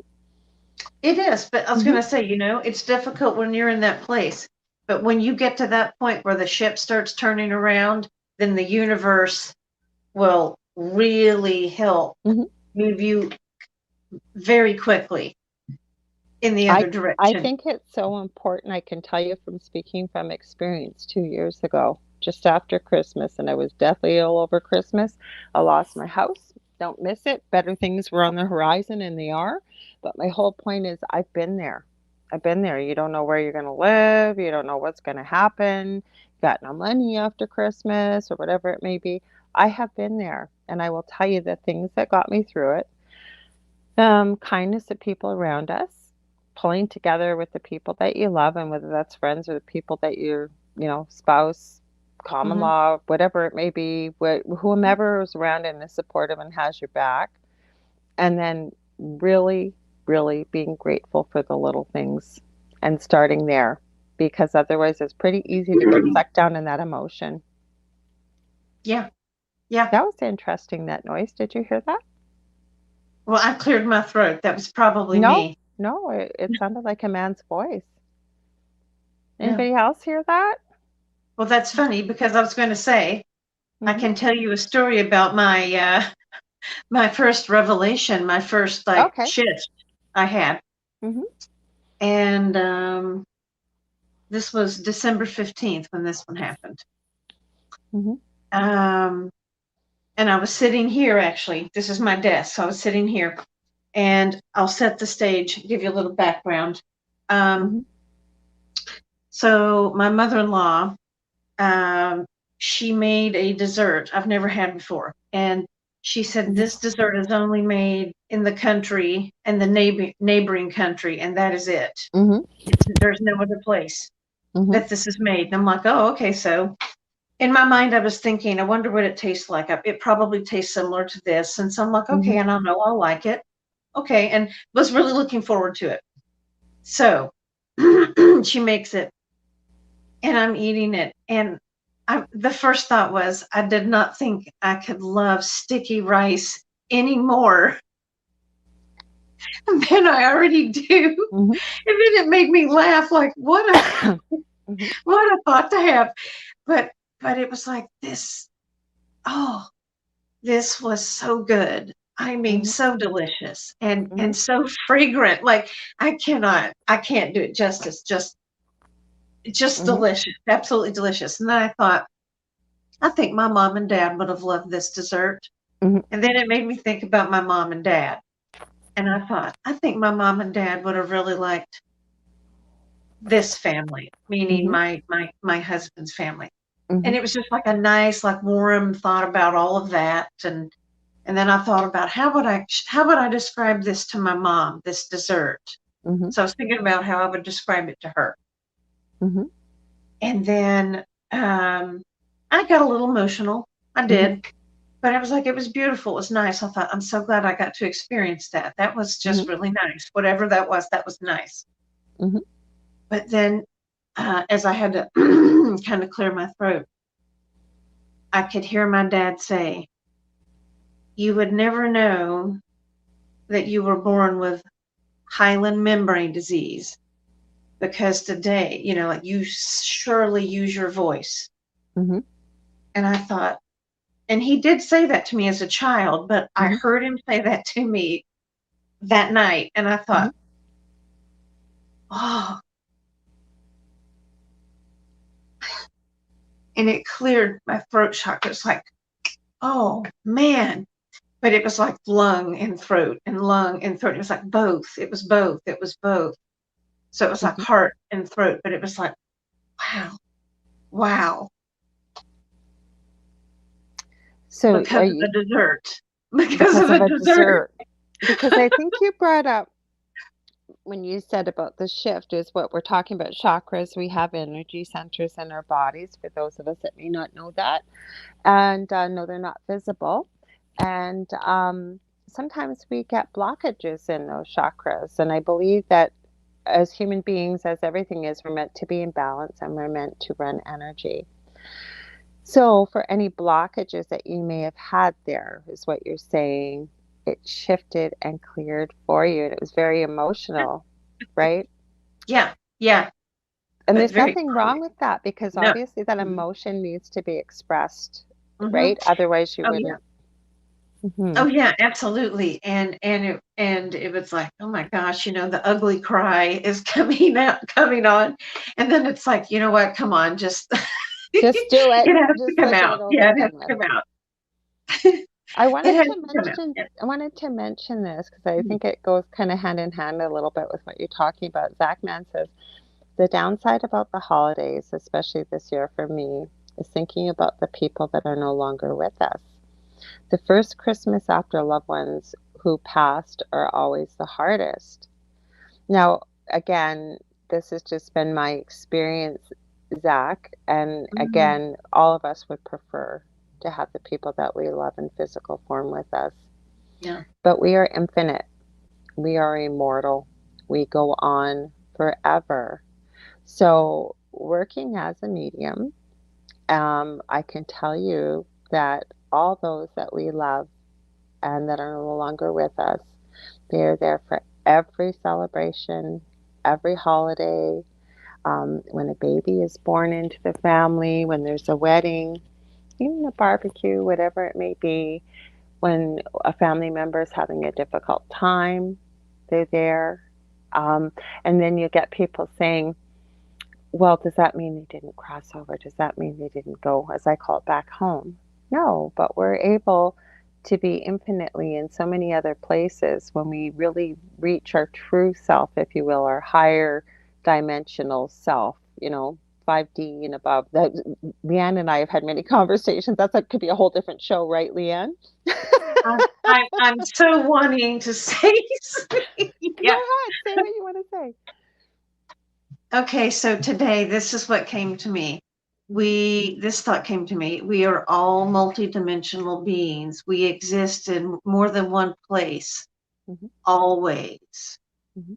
It is, but I was Mm-hmm. going to say, it's difficult when you're in that place. But when you get to that point where the ship starts turning around, then the universe will really help Mm-hmm. move you very quickly in the I other I direction. think it's so important. I can tell you from speaking from experience 2 years ago, just after Christmas, and I was deathly ill over Christmas. I lost my house. Don't miss it. Better things were on the horizon, and they are. But my whole point is, I've been there. I've been there. You don't know where you're going to live. You don't know what's going to happen. Got no money after Christmas or whatever it may be. I have been there, and I will tell you the things that got me through it. Kindness of people around us, pulling together with the people that you love, and whether that's friends or the people that spouse, common Hmm. law, whatever it may be, whomever is around and is supportive and has your back. And then really, really being grateful for the little things and starting there, because otherwise it's pretty easy to get sucked down in that emotion. Yeah, yeah. That was interesting, that noise. Did you hear that? Well, I cleared my throat. That was probably No, me. no, it sounded like a man's voice. Yeah. Anybody else hear that? Well, that's funny because I was going to say I Hmm. can tell you a story about my first revelation, my first like Okay. shift I had, Hmm. and this was December 15th when this one happened. Hmm. Um, And I was sitting here, actually. This is my desk. So I was sitting here, and I'll set the stage, give you a little background. Um, Mhm. so my mother-in-law, um, she made a dessert I've never had before. And she said, Mhm. this dessert is only made in the country and the neighboring country, and that is it. Mhm. There's no other place Mhm. that this is made. And I'm like, oh, okay. So in my mind, I was thinking, I wonder what it tastes like. It probably tastes similar to this. And so I'm like, Mhm. okay, and I know I'll like it. Okay. And was really looking forward to it. So she makes it, and I'm eating it. And the first thought was, I did not think I could love sticky rice any more than I already do. Mhm. And then it made me laugh, like, Mhm. what a thought to have. But it was like this, oh, this was so good. I mean, Mhm. so delicious and Mhm. so fragrant. Like, I can't do it justice. Just Mhm. delicious, absolutely delicious. And then I thought, I think my mom and dad would have loved this dessert. Mhm. And then it made me think about my mom and dad. And I thought, I think my mom and dad would have really liked this family, meaning Mhm. my husband's family. And Mhm. it was just like a nice, like warm thought about all of that. And then I thought about how would I describe this to my mom, this dessert? Mhm. So I was thinking about how I would describe it to her. Mhm. And then I got a little emotional. I Mhm. did. But I was like, it was beautiful. It was nice. I thought, I'm so glad I got to experience that. That was just Mhm. really nice. Whatever that was nice. Mhm. But then as I had to kind of clear my throat, I could hear my dad say, you would never know that you were born with hyaline membrane disease because today, like you surely use your voice. Mhm. And I thought, and he did say that to me as a child, but I Mhm. heard him say that to me that night. And I Mhm. thought, oh, and it cleared my throat chakra. It's like, oh man. But it was like lung and throat and lung and throat. It was like both. It was both. It was both. So it was like Mhm. heart and throat, but it was like, wow, wow, So because are of you the dessert. Because because of of the a dessert. dessert? Because I think you brought up when you said about the shift is what we're talking about chakras. We have energy centers in our bodies for those of us that may not know that. And no, they're not visible. And sometimes we get blockages in those chakras. And I believe that as human beings, as everything is, we're meant to be in balance and we're meant to run energy. So, for any blockages that you may have had there, is what you're saying, it shifted and cleared for you. And it was very emotional, right? Yeah, yeah, And but there's very nothing clear. wrong with that because No. obviously that Mhm, emotion needs to be expressed, mhm. right? Otherwise, you Oh, yeah. wouldn't. Oh, Mhm. yeah, absolutely. And it was like, oh my gosh, the ugly cry is coming on. And then it's like, you know what? Come on, just Just do it. it has to Just come let's get out. it over Yeah, and it has done to with. come out. I It wanted has to to come out. mention Yeah. I wanted to mention this because I Mhm. think it goes kind of hand in hand a little bit with what you're talking about. Zach Man says the downside about the holidays, especially this year for me, is thinking about the people that are no longer with us. The first Christmas after loved ones who passed are always the hardest. Now, again, this has just been my experience, Zach, and Mhm. again, all of us would prefer to have the people that we love in physical form with us. Yeah. But we are infinite. We are immortal. We go on forever. So, working as a medium, I can tell you that all those that we love and that are no longer with us, they are there for every celebration, every holiday, when a baby is born into the family, when there's a wedding, even a barbecue, whatever it may be, when a family member is having a difficult time, they're there. Um, and then you get people saying, well, does that mean they didn't cross over? Does that mean they didn't go, as I call it, back home? No, but we're able to be infinitely in so many other places when we really reach our true self, if you will, our higher dimensional self, 5D and above. That Leanne and I have had many conversations. Could be a whole different show, right, Leanne? I'm so wanting to say, Go yeah. ahead, say what you want to say. Okay, so today this is what came to me. Hmm. This thought came to me. We are all multidimensional beings. We exist in more than one place, Hmm. always. Hmm.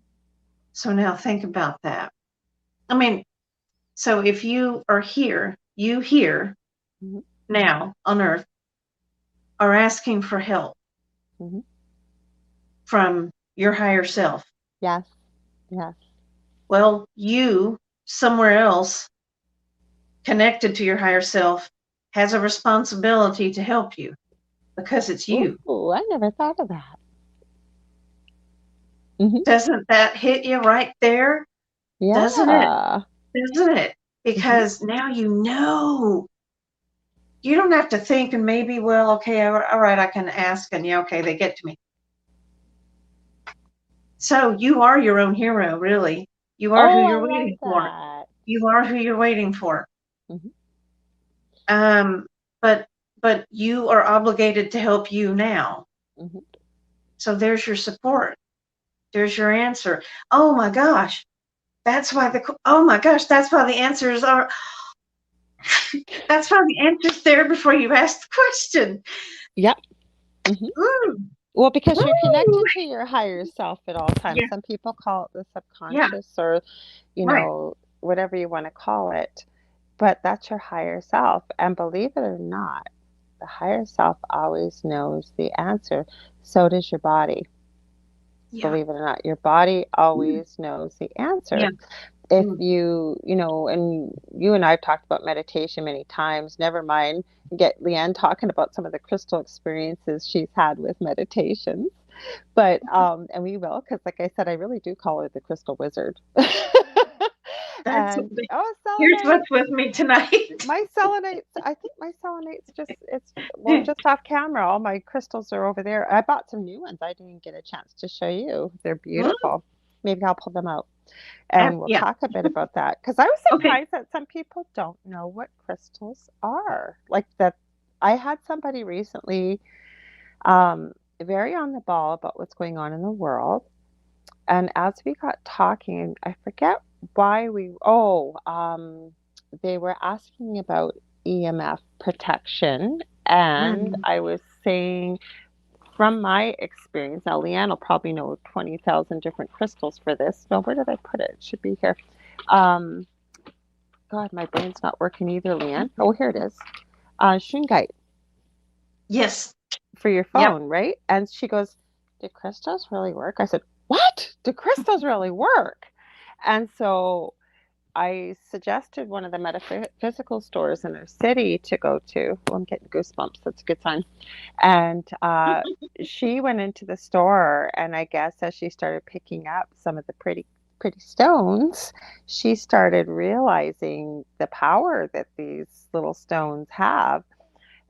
So now think about that. I mean, so if you are here, you here Hmm. now on Earth are asking for help Hmm. from your higher self. Yes, yes. Well, you somewhere else connected to your higher self has a responsibility to help you because it's you. Ooh, I never thought of that. Hmm. Doesn't that hit you right there? Doesn't it? Yeah. Doesn't it? Hmm. Because now you know. You don't have to think and maybe, well, okay, all right, I can ask and yeah, okay, they get to me. So you are your own hero, really. You are who Oh, I you're love waiting for. that. You are who you're waiting for. Hmm. Um, but you are obligated to help you now. Hmm. So there's your support. There's your answer. Oh my gosh, oh my gosh, that's why the answers are that's why the answer's there before you ask the question. Yep. Hmm. Woo, Well, because you're woo. connected to your higher self at all times. Yeah, Some people call it the yeah, subconscious or, right. whatever you want to call it. But that's your higher self. And believe it or not, the higher self always knows the answer. So does your body. Yeah, Believe it or not, your body mm, always knows the yeah. answer. If Mm. and you and I have talked about meditation many times, never mind get Leanne talking about some of the crystal experiences she's had with meditations. But and we will, because like I said, I really do call her the crystal wizard. That's And oh, here's selenite. what's with me tonight. My selenites, I think my selenites just, it's, well, just off camera. All my crystals are over there. I bought some new ones. I didn't get a chance to show you. They're Mm, beautiful. Maybe I'll pull them out and we'll yeah. talk a bit about that. Because I was Okay. surprised that some people don't know what crystals are. Like that, I had somebody recently um, very on the ball about what's going on in the world. And as we got talking, I forget why they were asking about EMF protection. And Mm, I was saying, from my experience, now Leanne will probably know 20,000 different crystals for this. No, where did I put it? It should be here. Um, God, my brain's not working either, Leanne. Oh, here it is. Shungite yes. for your Yep. phone, right? And she goes, "Do crystals really work?" I said, "What? Do crystals really work?" And so I suggested one of the metaphysical stores in our city to go to. Oh, I'm getting goosebumps. That's a good sign. And she went into the store, and I guess as she started picking up some of the pretty stones, she started realizing the power that these little stones have.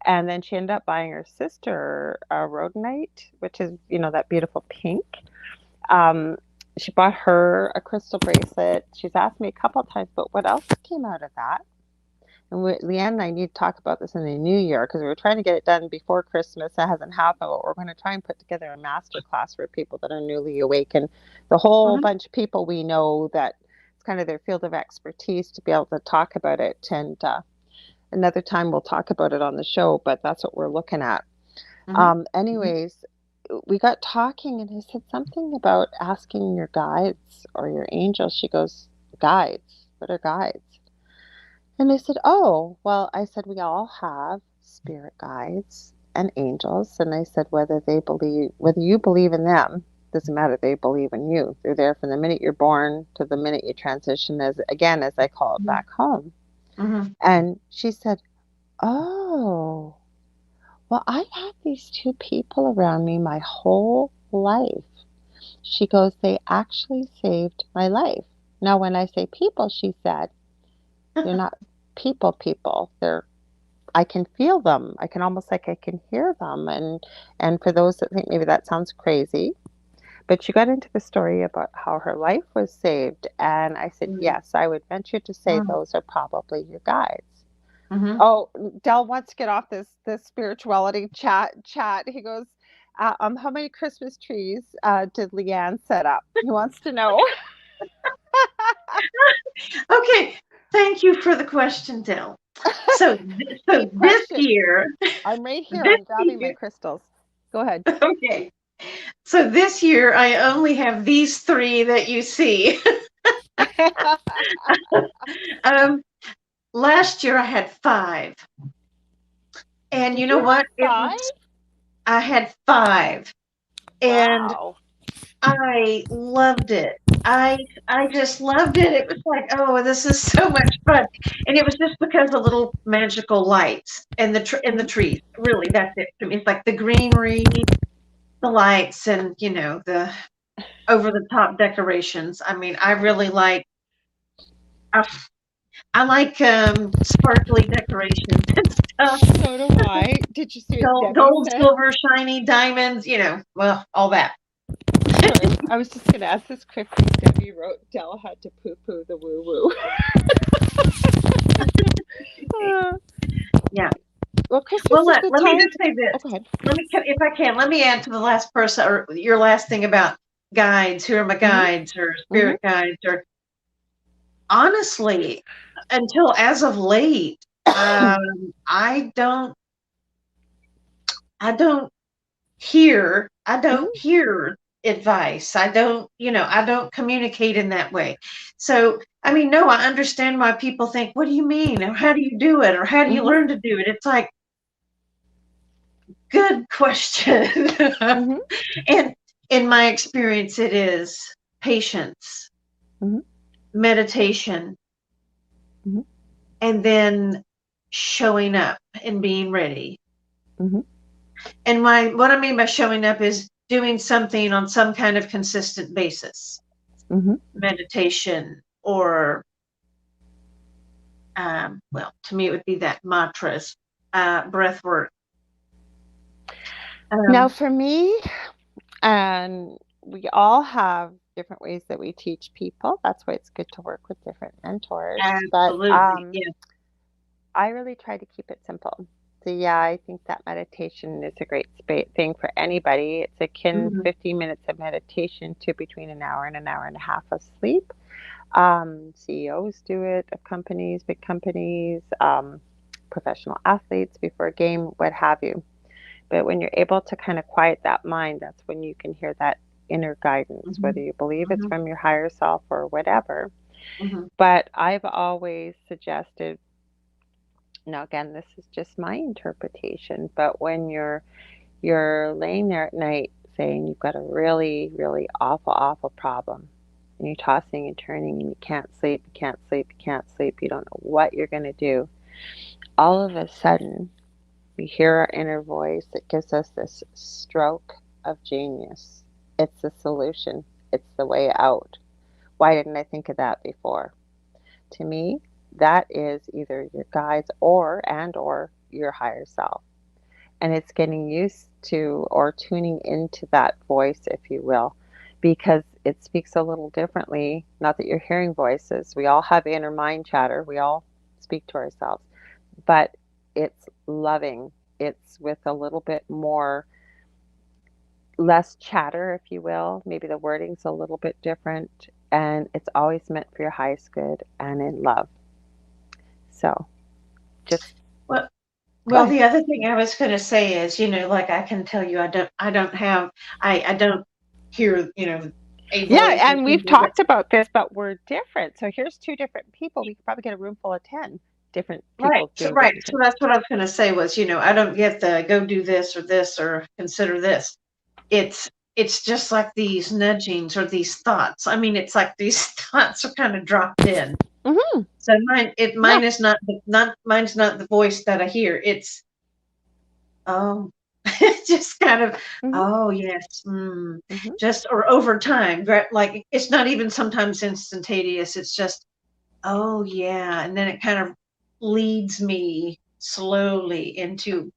And then she ended up buying her sister a rhodonite, which is, that beautiful pink. Um, she bought her a crystal bracelet. She's asked me a couple of times, but what else came out of that? And Leanne and I need to talk about this in the new year because we were trying to get it done before Christmas. That hasn't happened, but we're going to try and put together a master class for people that are newly awakened. The whole Mhm, bunch of people we know that it's kind of their field of expertise to be able to talk about it. And another time we'll talk about it on the show, but that's what we're looking at. mhm, mhm. Anyways, we got talking and I said something about asking your guides or your angels. She goes, "Guides? What are guides?" And I said, "Oh, well," I said, "we all have spirit guides and angels." And I said, whether you believe in them, doesn't matter. They believe in you. They're there from the minute you're born to the minute you transition, as I call it, Mhm, back home. mhm. And she said, "Oh, well, I've had these two people around me my whole life." She goes, "They actually saved my life." Now, when I say people, she said, they're not people people. They're I can feel them. I can almost like I can hear them. And for those that think maybe that sounds crazy, but she got into the story about how her life was saved. And I said, Mm, yes, I would venture to say mm, those are probably your guides. mhm. Oh, Dell wants to get off this spirituality chat. He goes, how many Christmas trees did Leanne set up? He wants to know. Okay, thank you for the question, Dell. So Deep this question. year, I'm right here. this I'm grabbing my year, crystals. Go ahead. okay. So this year, I only have these three that you see. um, Last year I had five, and you Did know you have what? It five? was I had five, and Wow. I loved it. I just loved it. It was like, oh, this is so much fun, and it was just because of little magical lights and the Hmm. trees. Really, that's it to me. It's like the greenery, the lights, and the over the top decorations. I mean, I really like. I, I like sparkly decorations and stuff. So do I. Did you see what Debbie Gold, said? silver, shiny, diamonds. Well, all that. Sorry, I was just going to ask this quickly. Debbie wrote, Dell had to poo poo the woo woo. uh, Yeah. well, Well, Christmas is the let me time just to. say this. Oh, go ahead. If I can, let me add to the last person or your last thing about guides. Who are my Hmm. guides or Hmm. spirit guides? Or honestly, until as of late, I don't I don't Hmm. hear advice. I don't communicate in that way. So, I mean, no, I understand why people think, what do you mean? Or how do you do it? Or how do you Hmm. learn to do it? It's like, good question. Hmm. And in my experience, it is patience, Hmm. meditation, Hmm. and then showing up and being ready. Hmm. And what I mean by showing up is doing something on some kind of consistent basis, Hmm. meditation or well, to me it would be that mantras, breath work. Now, Um, for me, and we all have different ways that we teach people. That's why it's good to work with different mentors. But Absolutely, yeah. I really try to keep it simple. So yeah, I think that meditation is a great thing for anybody. It's akin Mhm, 15 minutes of meditation to between an hour and a half of sleep. CEOs do it of companies, big companies, professional athletes before a game, what have you. But when you're able to kind of quiet that mind, that's when you can hear that inner guidance, whether mhm, you believe it's mhm, from your higher self or whatever. mhm. But I've always suggested, now again, this is just my interpretation, but when you're laying there at night saying you've got a really, really awful, awful problem, and you're tossing and turning and you can't sleep, you can't sleep, you can't sleep, you don't know what you're going to do, all of a sudden we hear our inner voice that gives us this stroke of genius. It's the solution, it's the way out. Why didn't I think of that before? To me, that is either your guides or your higher self. And it's getting used to or tuning into that voice, if you will, because it speaks a little differently. Not that you're hearing voices, we all have inner mind chatter, we all speak to ourselves, but it's loving. It's with a little bit more less chatter, if you will. Maybe the wording's a little bit different, and it's always meant for your highest good and in love. So just Well, go well, ahead. the other thing I was going to say is, like I can tell you, I don't hear, a Yeah, voice or and we've something. But talked about this, but we're different. So here's two different people. We could probably get a room full of 10 different right, people so doing right, different so things. that's what I was going to say was, I don't get the go do this or consider this. It's just like these nudgings or these thoughts. I mean, it's like these thoughts are kind of dropped in. Hmm. So Yeah. mine is not mine's not the voice that I hear. It's oh, just kind of, Hmm. oh yes, Hmm. just or over time, like it's not even sometimes instantaneous. It's just, oh yeah, and then it kind of leads me. slowly into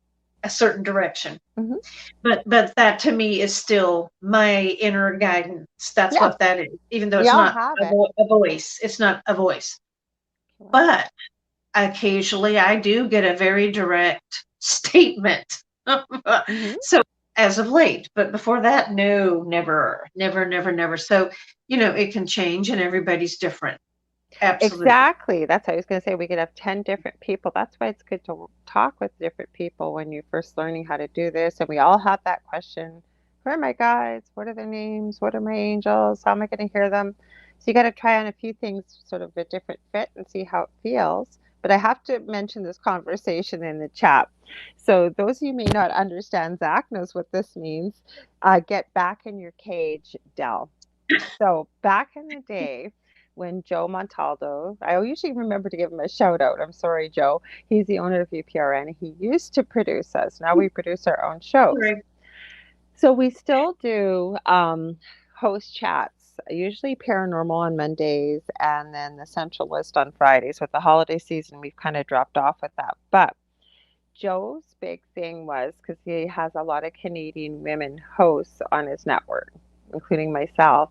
a certain direction. Mhm. But that to me is still my inner guidance. That's Yeah, what that is, even though we it's all not have it. a voice. It's not a voice. Correct. But occasionally I do get a very direct statement. Mhm. So as of late, but before that, no, never, never, never, never. So, it can change and everybody's different. Absolutely. Exactly. That's what I was going to say. We could have 10 different people. That's why it's good to talk with different people when you're first learning how to do this. And we all have that question. Who are my guides? What are their names? What are my angels? How am I going to hear them? So you got to try on a few things, sort of a different fit and see how it feels. But I have to mention this conversation in the chat. So those of you may not understand, Zach knows what this means. Get back in your cage, Dell. So back in the day, when Joe Montaldo, I usually remember to give him a shout out. I'm sorry, Joe. He's the owner of UPRN. He used to produce us. Now we produce our own shows. Right. So we still do host chats, usually paranormal on Mondays and then the central list on Fridays. With the holiday season, we've kind of dropped off with that. But Joe's big thing was because he has a lot of Canadian women hosts on his network, including myself,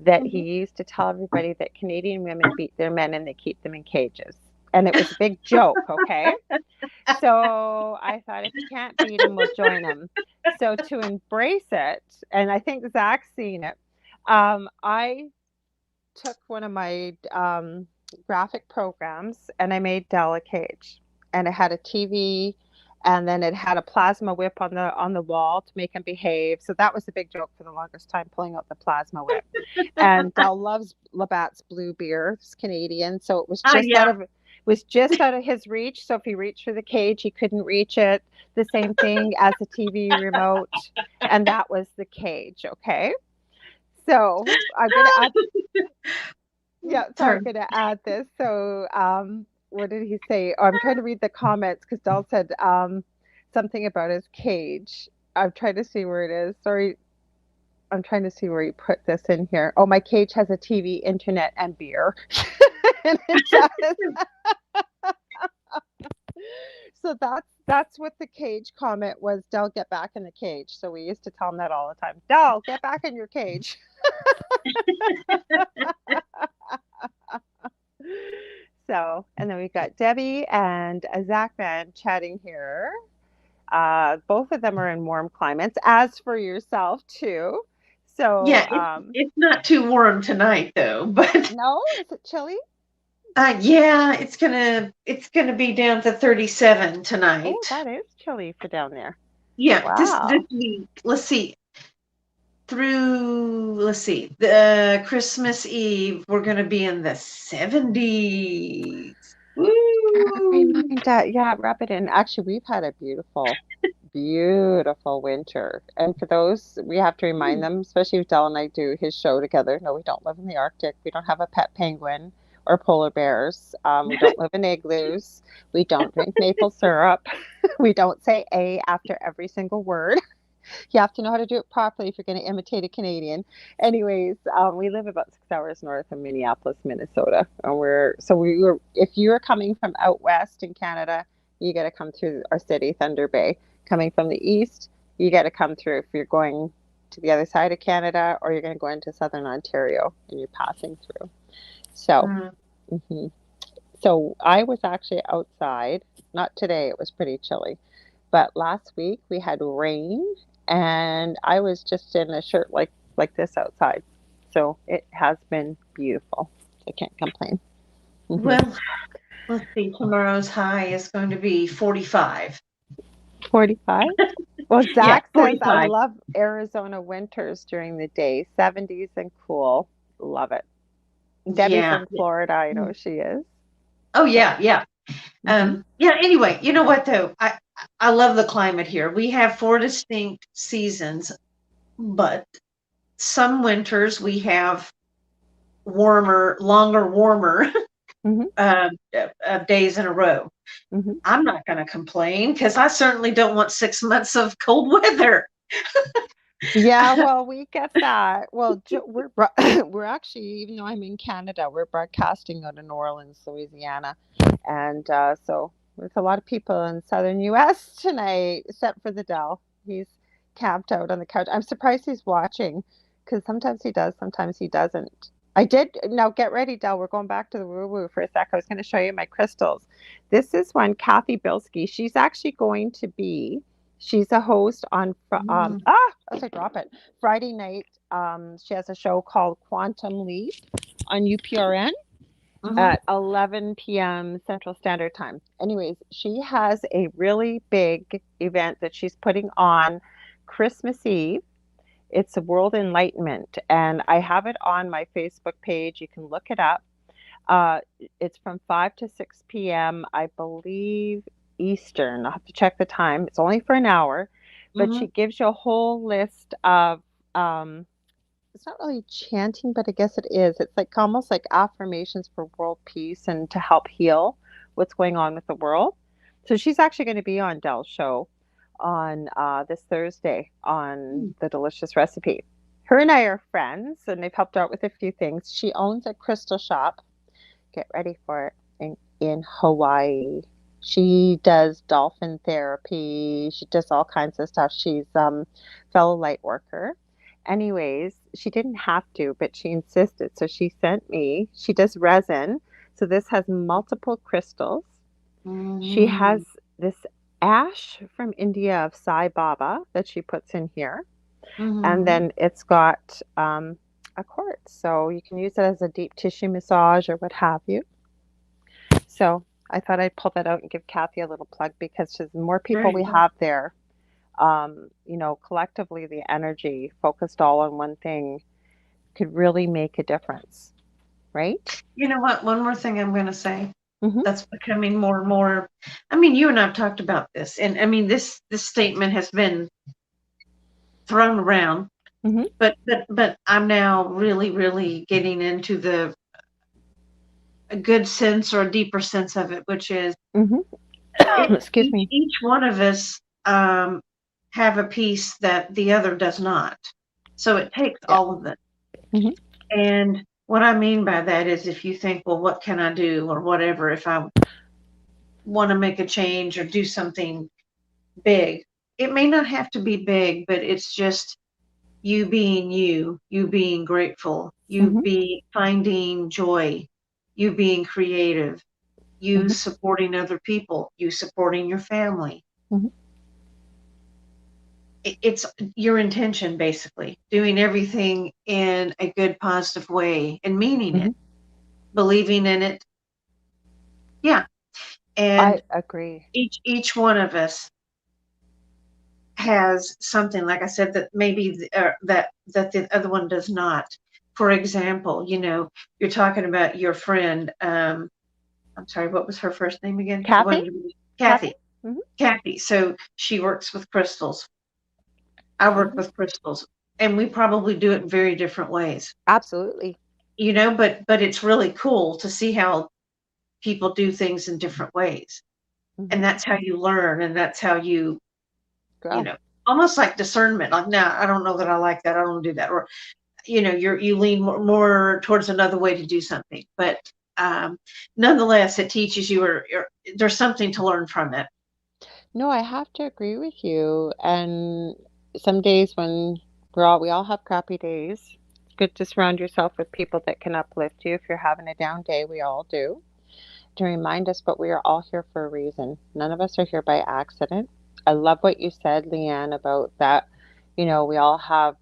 that he Mhm. used to tell everybody that Canadian women beat their men and they keep them in cages. And it was a big joke, okay? So I thought if you can't beat them, we'll join them. So to embrace it, and I think Zach's seen it, I took one of my graphic programs and I made Dell a cage, and it had a TV, and then it had a plasma whip on the wall to make him behave. So that was a big joke for the longest time, pulling out the plasma whip. And Dell loves Labatt's blue beer. It's Canadian, so Yeah. it was just out of his reach. So if he reached for the cage, he couldn't reach it. The same thing as the TV remote, and that was the cage. Okay, so I'm gonna add yeah, so I'm Sorry. going to add this. So, what did he say? Oh, I'm trying to read the comments because Dal said something about his cage. I'm trying to see where it is. Sorry, I'm trying to see where he put this in here. Oh, my cage has a TV, internet, and beer. And it does. So that's what the cage comment was. Dell, get back in the cage. So we used to tell him that all the time. Dell, get back in your cage. So, and then we've got Debbie and Zachman chatting here. Both of them are in warm climates, as for yourself too. So, Yeah, it's not too warm tonight though, but no, is it chilly? yeah, it's gonna be down to 37 Oh, tonight. that is chilly for down there. Yeah, this Wow. week. Let's see, the Christmas Eve we're gonna be in the 70s. Woo! Remind yeah, rub it in. Actually, we've had a beautiful, beautiful winter. And for those, we have to remind them, especially if Dell and I do his show together. No, we don't live in the Arctic. We don't have a pet penguin or polar bears. We don't live in igloos. We don't drink maple syrup. We don't say A after every single word. You have to know how to do it properly if you're going to imitate a Canadian. Anyways, we live about 6 hours north of Minneapolis, Minnesota, and we were. If you're coming from out west in Canada, you got to come through our city, Thunder Bay. Coming from the east, you got to come through if you're going to the other side of Canada, or you're going to go into southern Ontario and you're passing through. So, Mm. hmm so I was actually outside. Not today; it was pretty chilly. But last week we had rain and I was just in a shirt like this outside. So it has been beautiful. I can't complain. Hmm Well, let's see. Tomorrow's high is going to be 45. 45. Well, Yeah, Zach says I 45. love Arizona winters during the day, 70s and cool. Love it. Debbie's Yeah. in Florida. I Mm. know she is. Oh So, yeah, yeah. hmm Yeah, anyway, you know what though? I love the climate here. We have four distinct seasons, but some winters we have longer, warmer hmm days in a row. hmm I'm not going to complain because I certainly don't want 6 months of cold weather. Yeah, well, we get that. Well, we're actually, even though I'm in Canada, we're broadcasting out of New Orleans, Louisiana, and so with a lot of people in southern US tonight, except for the Dell. He's camped out on the couch. I'm surprised he's watching because sometimes he does, sometimes he doesn't. I did. Now get ready, Dell. We're going back to the woo woo for a sec. I was going to show you my crystals. This is one, Kathy Bilski. She's actually going to be, she's a host on, Mm, as I drop it, Friday night. She has a show called Quantum Leap on UPRN mhm, at 11 p.m. Central Standard Time. Anyways, she has a really big event that she's putting on Christmas Eve. It's a World Enlightenment, and I have it on my Facebook page. You can look it up. Uh, it's from 5 to 6 p.m., I believe, Eastern. I'll have to check the time. It's only for an hour, but she mhm, gives you a whole list of it's not really chanting, but I guess it is. It's like almost like affirmations for world peace and to help heal what's going on with the world. So she's actually going to be on Dell's show on this Thursday on mm, the delicious recipe. Her and I are friends, and they've helped her out with a few things. She owns a crystal shop. Get ready for it in Hawaii. She does dolphin therapy. She does all kinds of stuff. She's fellow light worker. Anyways, she didn't have to, but she insisted. So she sent me. She does resin. So this has multiple crystals. She has mm, this ash from India of Sai Baba that she puts in here, and mhm. then it's got a quartz. So you can use it as a deep tissue massage or what have you. So I thought I'd pull that out and give Kathy a little plug because the more There people you we go. have there, collectively the energy focused all on one thing could really make a difference, right? You know what? One more thing I'm going to say Mm-hmm. that's becoming more and more. I mean, you and I've talked about this, and I mean this statement has been thrown around, Mm-hmm. but I'm now really getting into the a good sense or a deeper sense of it, which is Mm-hmm. it, Excuse me. each one of us have a piece that the other does not. So it takes Yeah. all of it. Mm-hmm. And what I mean by that is if you think, well, what can I do or whatever, if I want to make a change or do something big, it may not have to be big, but it's just you being grateful, you Mm-hmm. be finding joy, you being creative, you Mm-hmm. supporting other people, you supporting your family. Mm-hmm. It's your intention, basically, doing everything in a good, positive way and meaning Mm-hmm. it, believing in it. Yeah. I And agree. each one of us has something, like I said, that maybe that the other one does not. For example, you're talking about your friend. I'm sorry, what was her first name again? The Kathy? one, Kathy? Kathy. Mm-hmm. Kathy. So she works with crystals. I work Mm-hmm. with crystals, and we probably do it in very different ways. Absolutely. But it's really cool to see how people do things in different ways, Mm-hmm. and that's how you learn, and that's how you Girl. know, almost like discernment. Like, no, I don't know that I like that. I don't do that. Or, you lean more towards another way to do something. But nonetheless, it teaches you, or there's something to learn from it. No, I have to agree with you. And some days when we all have crappy days, it's good to surround yourself with people that can uplift you. If you're having a down day, we all do. To remind us, but we are all here for a reason. None of us are here by accident. I love what you said, Leanne, about that. We all have,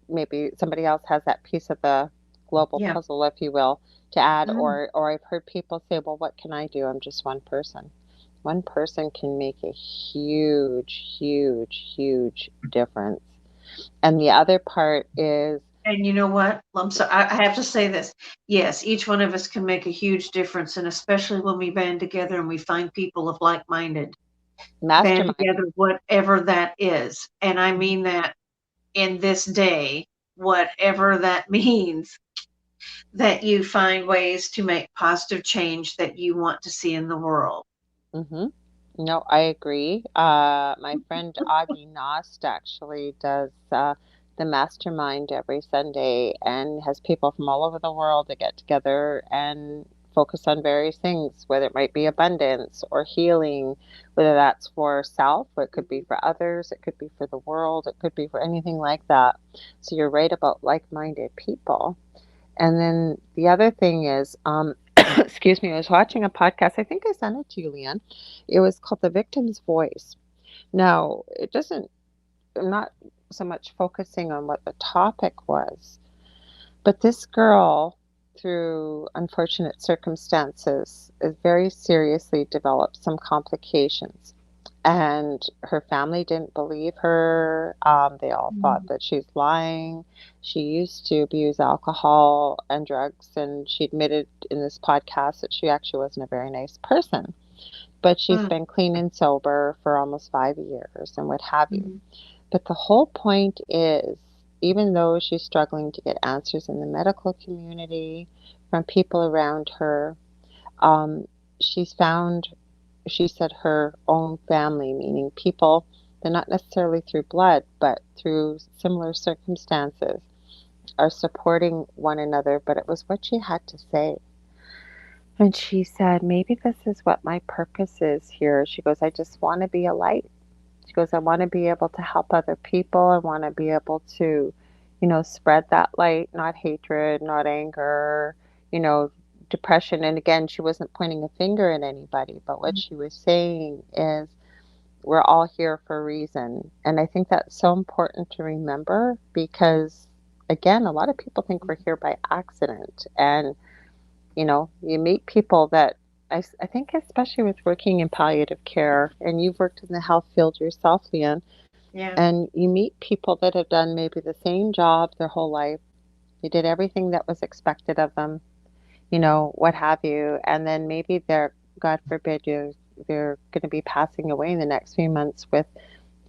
maybe somebody else has that piece of the global Yeah. puzzle, if you will, to add. Mm, Or I've heard people say, well, what can I do? I'm just one person. One person can make a huge difference. And the other part is and you know what? I have to say this. Yes, each one of us can make a huge difference, and especially when we band together and we find people of like-minded, band mastermind. together, whatever that is. And I Mhm. mean that in this day, whatever that means, that you find ways to make positive change that you want to see in the world. Mhm. No, I agree. My friend Audie Nost actually does the mastermind every Sunday and has people from all over the world that get together and focus on various things, whether it might be abundance or healing, whether that's for self, or it could be for others, it could be for the world, it could be for anything like that. So you're right about like-minded people. And then the other thing is, excuse me, I was watching a podcast. I think I sent it to you, Leanne. It was called The Victim's Voice. Now, it doesn't, I'm not so much focusing on what the topic was, but this girl, through unfortunate circumstances, is very seriously developed some complications. And her family didn't believe her. They all thought Mm, that she's lying. She used to abuse alcohol and drugs, and she admitted in this podcast that she actually wasn't a very nice person. But she's mm, been clean and sober for almost 5 years and what have you. mm, But the whole point is, even though she's struggling to get answers in the medical community from people around her, um, she's found, she said, her own family, meaning people that not necessarily through blood, but through similar circumstances, are supporting one another. But it was what she had to say. And she said, maybe this is what my purpose is here. She goes, I just want to be a light. She goes, I want to be able to help other people. I want to be able to, spread that light, not hatred, not anger, you know, depression. And again, she wasn't pointing a finger at anybody, but what mm, she was saying is, we're all here for a reason. And I think that's so important to remember because, again, a lot of people think we're here by accident. And, you meet people that I think, especially with working in palliative care, and you've worked in the health field yourself, Leanne, yeah. and you meet people that have done maybe the same job their whole life. They did everything that was expected of them, what have you. And then maybe they're, God forbid, they're going to be passing away in the next few months with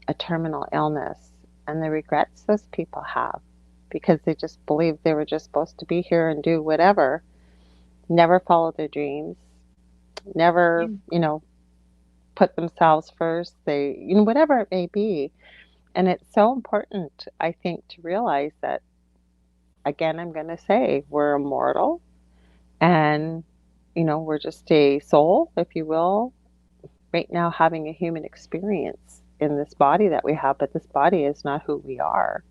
a terminal illness. And the regrets those people have because they just believed they were just supposed to be here and do whatever, never follow their dreams, never, Yeah. put themselves first. They, whatever it may be. And it's so important, I think, to realize that, again, I'm going to say we're immortal and, we're just a soul, if you will, right now having a human experience in this body that we have, but this body is not who we are.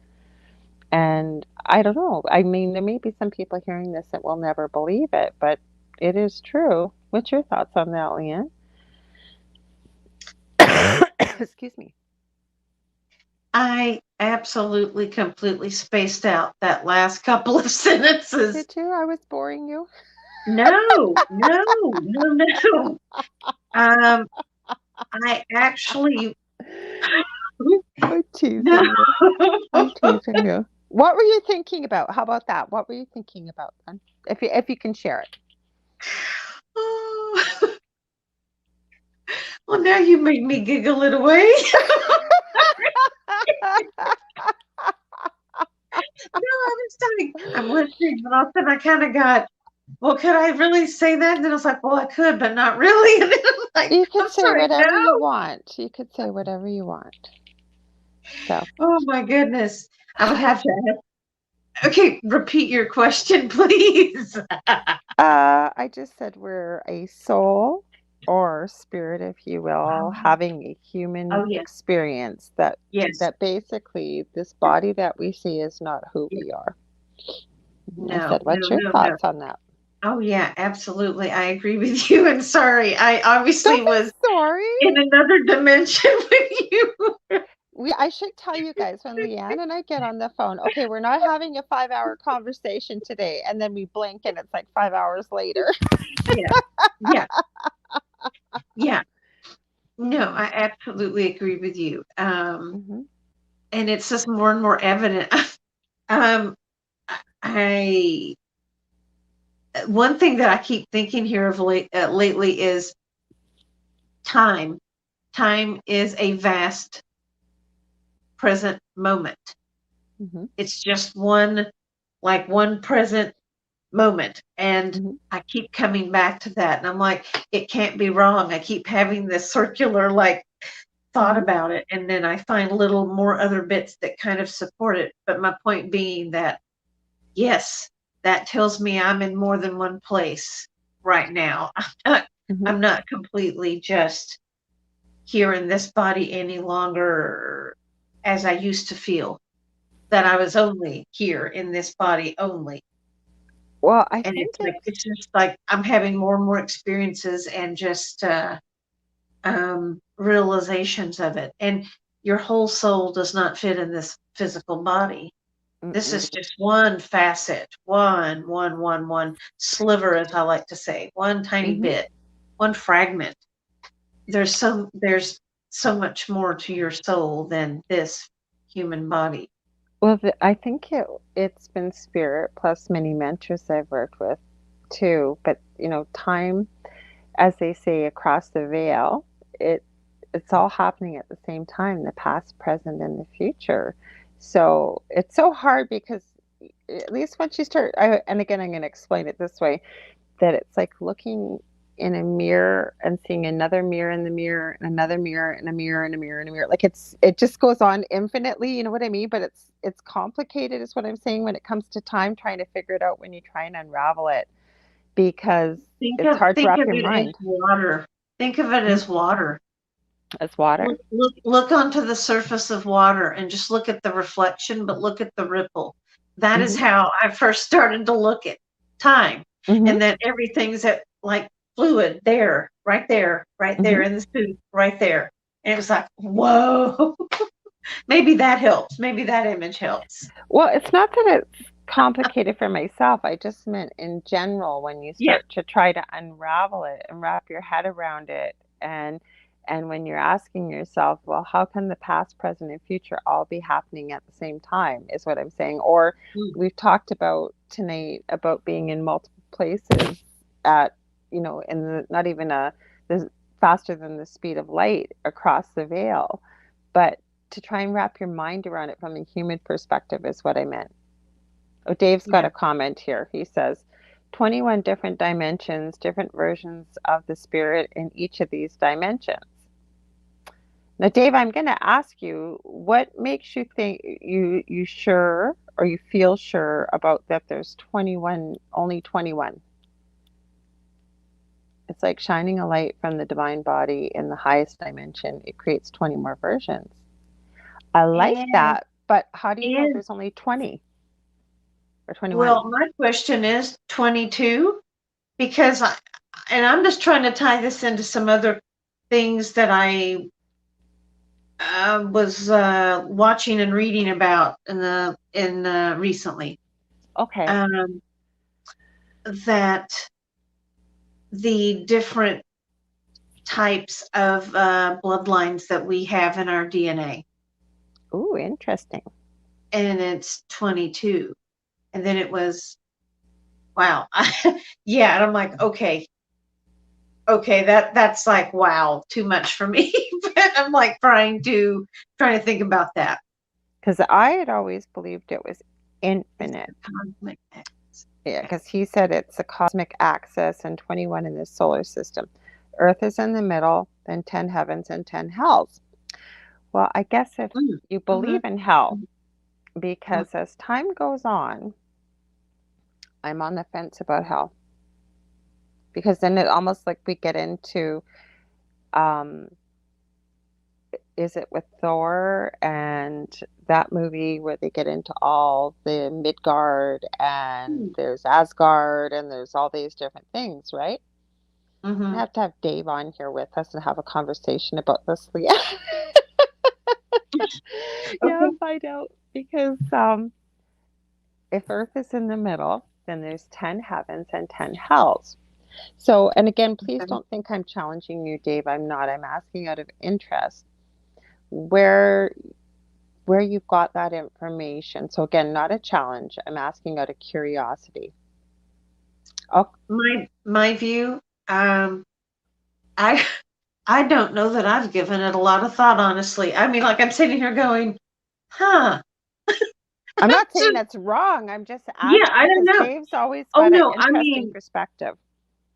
And I don't know. I mean, there may be some people hearing this that will never believe it, but it is true. What's your thoughts on that, Leanne? Excuse me. I absolutely, completely spaced out that last couple of sentences. Did you? I was boring you. No, no, no, no. Um, I actually, I'm no. teasing you. I'm teasing you. What were you thinking about? How about that? What were you thinking about then? If you can share it. Oh, well, now you made me giggle it away. No, I was like, I'm listening, but all of a sudden I kind of got, well, could I really say that? And then I was like, well, I could, but not really. And then I'm like, You could I'm say sorry, no. whatever you want. You could say whatever you want. So, Oh my goodness. I would have to. Okay, repeat your question, please. I just said we're a soul or spirit, if you will, Oh, having a human oh yes, experience that yes, basically this body that we see is not who yes. we are. I No, said, no, what's your no, no. thoughts on that? Oh yeah, absolutely. I agree with you. And sorry, I obviously Don't be was sorry. in another dimension with you. I should tell you guys when Leanne and I get on the phone, okay, we're not having a 5 hour conversation today. And then we blink and it's like 5 hours later. Yeah, yeah, yeah. No, I absolutely agree with you. Hmm. And it's just more and more evident. um, I One thing that I keep thinking here of lately is time. Time is a vast present moment. Hmm. It's just one present moment. And Hmm. I keep coming back to that. And I'm like, it can't be wrong. I keep having this circular thought Hmm. about it. And then I find little more other bits that kind of support it. But my point being that, yes, that tells me I'm in more than one place. right now. not Mhm. I'm not completely just here in this body any longer as I used to feel, that I was only here in this body only. Well, I And think it's it's just like I'm having more and more experiences and just realizations of it. And your whole soul does not fit in this physical body. This is mm-mm, just one facet, one sliver, as I like to say, one tiny mhm. bit, one fragment. There's so much more to your soul than this human body. Well, I think it's been spirit plus many mentors I've worked with too. But time, as they say, across the veil, it it's all happening at the same time, the past, present, and the future. So it's so hard because at least once you start, and again, I'm going to explain it this way, that it's like looking in a mirror and seeing another mirror in the mirror and another mirror and a mirror and a mirror and a mirror. Like it just goes on infinitely, you know what I mean? But it's complicated is what I'm saying when it comes to time, trying to figure it out when you try and unravel it, because it's hard to Think wrap of your it as mind. water. Think of it Mm, as water. as water. Look onto the surface of water and just look at the reflection, but look at the ripple. That is Hmm. how I first started to look at time, Hmm. and that everything's at like fluid there, right there Hmm. in the soup, right there. And it was like, whoa, maybe that helps. Maybe that image helps. Well, it's not that it's complicated for myself. I just meant in general when you Yeah. start to try to unravel it and wrap your head around it, and when you're asking yourself, well, how can the past, present, and future all be happening at the same time is what I'm saying. Or Mm. we've talked about tonight about being in multiple places at, in the not even the faster than the speed of light across the veil. But to try and wrap your mind around it from a human perspective is what I meant. Oh, Dave's got Yeah. a comment here. He says, 21 different dimensions, different versions of the spirit in each of these dimensions. Now, Dave, I'm going to ask you, what makes you think you sure or you feel sure about that there's 21, only 21? It's like shining a light from the divine body in the highest dimension. It creates 20 more versions. I like And that, but how do you know and there's only 20 or 21? well, my question is 22 because I'm just trying to tie this into some other things that I was watching and reading about in recently. Okay. Um, that the different types of bloodlines that we have in our DNA, Ooh, interesting. and it's 22, and then it was wow, yeah, and I'm like, okay, that's like wow, too much for me. But I'm like trying to think about that. Because I had always believed it was It's infinite. the cosmic X. Yeah, Okay. because he said it's a cosmic axis and 21 in the solar system. Earth is in the middle, then 10 heavens and 10 hells. Well, I guess if Mm. you Mhm. believe in hell, Mhm. Mm. because as time goes on, I'm on the fence about hell. Because then it almost like we get into, um, is it with Thor and that movie where they get into all the Midgard and Mm. there's Asgard and there's all these different things, right? I Mhm. have to have Dave on here with us and have a conversation about this, Leah. Yeah, Okay. find out because if Earth is in the middle, then there's 10 heavens and 10 hells. So, and again, please Okay. don't think I'm challenging you, Dave. I'm not. I'm asking out of interest where you got that information. So again, not a challenge. I'm asking out of curiosity. Oh, My view, um, I I don't know that I've given it a lot of thought, honestly. I mean, like I'm sitting here going, huh. I'm not saying that's wrong. I'm just Yeah, I asking don't because know. Dave's always Oh got an no, I interesting mean, perspective.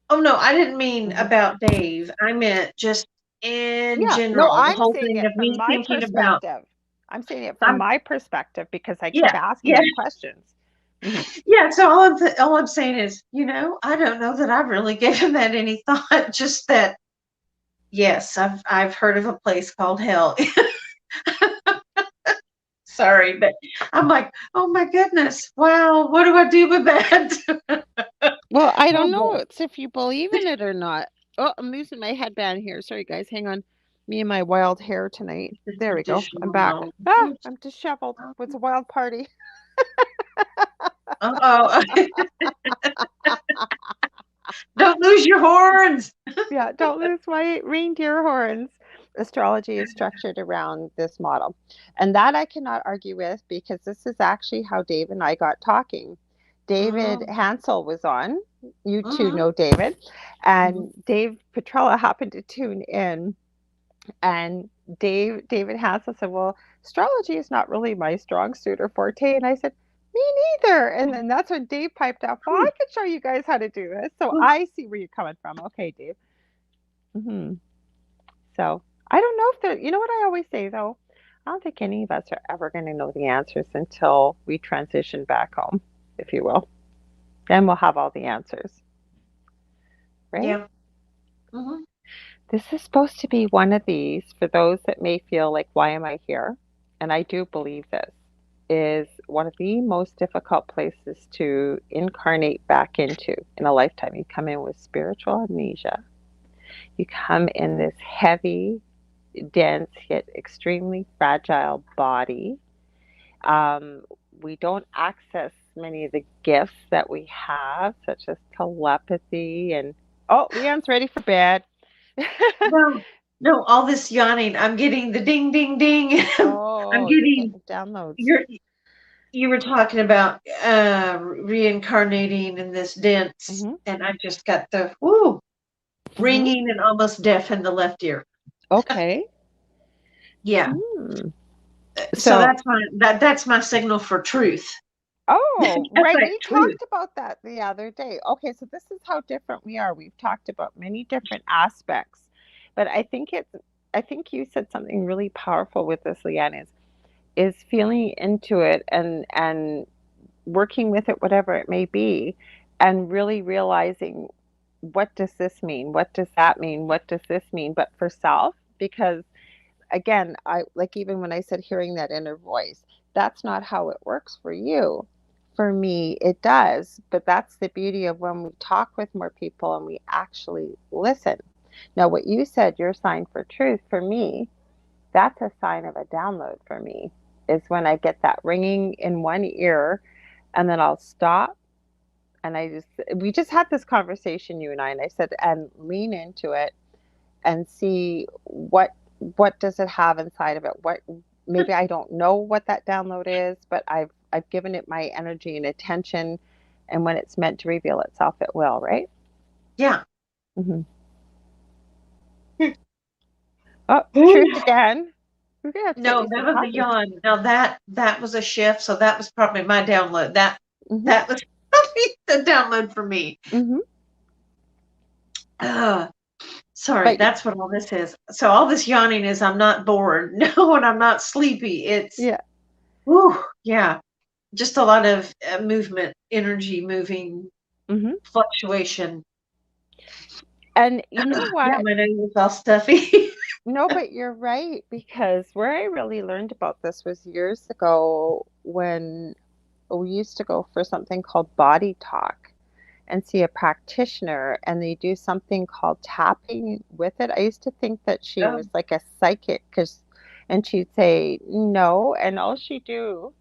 oh no, I didn't mean Hmm. about Dave. I meant just in Yeah, no, general, the I'm whole saying thing it of from me my thinking about perspective. I'm saying it from I'm my perspective because I keep yeah, asking yeah, you questions. Mhm. Yeah, so all I'm saying is, I don't know that I've really given that any thought. Just that, yes, I've heard of a place called hell. Sorry, but I'm like, oh my goodness, wow, what do I do with that? Well, I Oh don't know boy, it's if you believe in it or not. Oh, I'm losing my headband here. Sorry, guys. Hang on. Me and my wild hair tonight. the There we go. I'm back. traditional. Ah, I'm disheveled. It's a wild party. Uh-oh. Don't lose your horns. Yeah, don't lose my reindeer horns. Astrology is structured around this model. And that I cannot argue with because this is actually how Dave and I got talking. David Mm, Hansel was on. You two mhm, know David. mhm. And Dave Petrella happened to tune in. And David Hansel said, "Well, astrology is not really my strong suit or forte." And I said, "Me neither." And then that's when Dave piped up, "Well, I could show you guys how to do this." So I see where you're coming from. Okay, Dave. Hmm. So I don't know if there, you know what I always say though? I don't think any of us are ever going to know the answers until we transition back home, if you will. Then we'll have all the answers, right? Yeah. Mhm. This is supposed to be one of these for those that may feel like, why am I here? And I do believe this is one of the most difficult places to incarnate back into in a lifetime. You come in with spiritual amnesia. You come in this heavy, dense, yet extremely fragile body. Um, we don't access many of the gifts that we have, such as telepathy and oh, Leon's ready for bed. No, no, all this yawning, I'm getting the ding, ding, ding. I'm Oh, you're getting getting downloads. you're you were talking about reincarnating in this dance, Hmm. and I just got the whoo Hmm. ringing and almost deaf in the left ear. Okay. Yeah. Hmm. So So, that's my signal for truth. oh, That's right. like We truth. talked about that the other day. Okay, so this is how different we are. We've talked about many different aspects, but I think you said something really powerful with this, Leanne, is feeling into it and working with it, whatever it may be, and really realizing what does this mean? What does that mean? What does this mean? But for self, because again, I like even when I said hearing that inner voice, that's not how it works for you. For me, it does, but that's the beauty of when we talk with more people and we actually listen. Now, what you said, your sign for truth, for me, that's a sign of a download for me, is when I get that ringing in one ear and then I'll stop and we just had this conversation, you and I said, and lean into it and see what does it have inside of it. What maybe I don't know what that download is, but I've given it my energy and attention, and when it's meant to reveal itself, it will. Right? Yeah. Hmm. Oh, truth again. We're gonna have to get No, you that some was a coffee. yawn. Now that was a shift, so that was probably my download. Hmm. That was probably the download for me. Hmm. Uh, Sorry, But that's what all this is. So all this yawning is I'm not bored. No, and I'm not sleepy. It's yeah. whoo, yeah, just a lot of movement, energy moving, Hmm. fluctuation. And you know Yeah, what? my nose is all stuffy. No, but you're right because where I really learned about this was years ago when we used to go for something called body talk and see a practitioner and they do something called tapping with it. I used to think that she Oh, was like a psychic cuz and she'd say no and all she do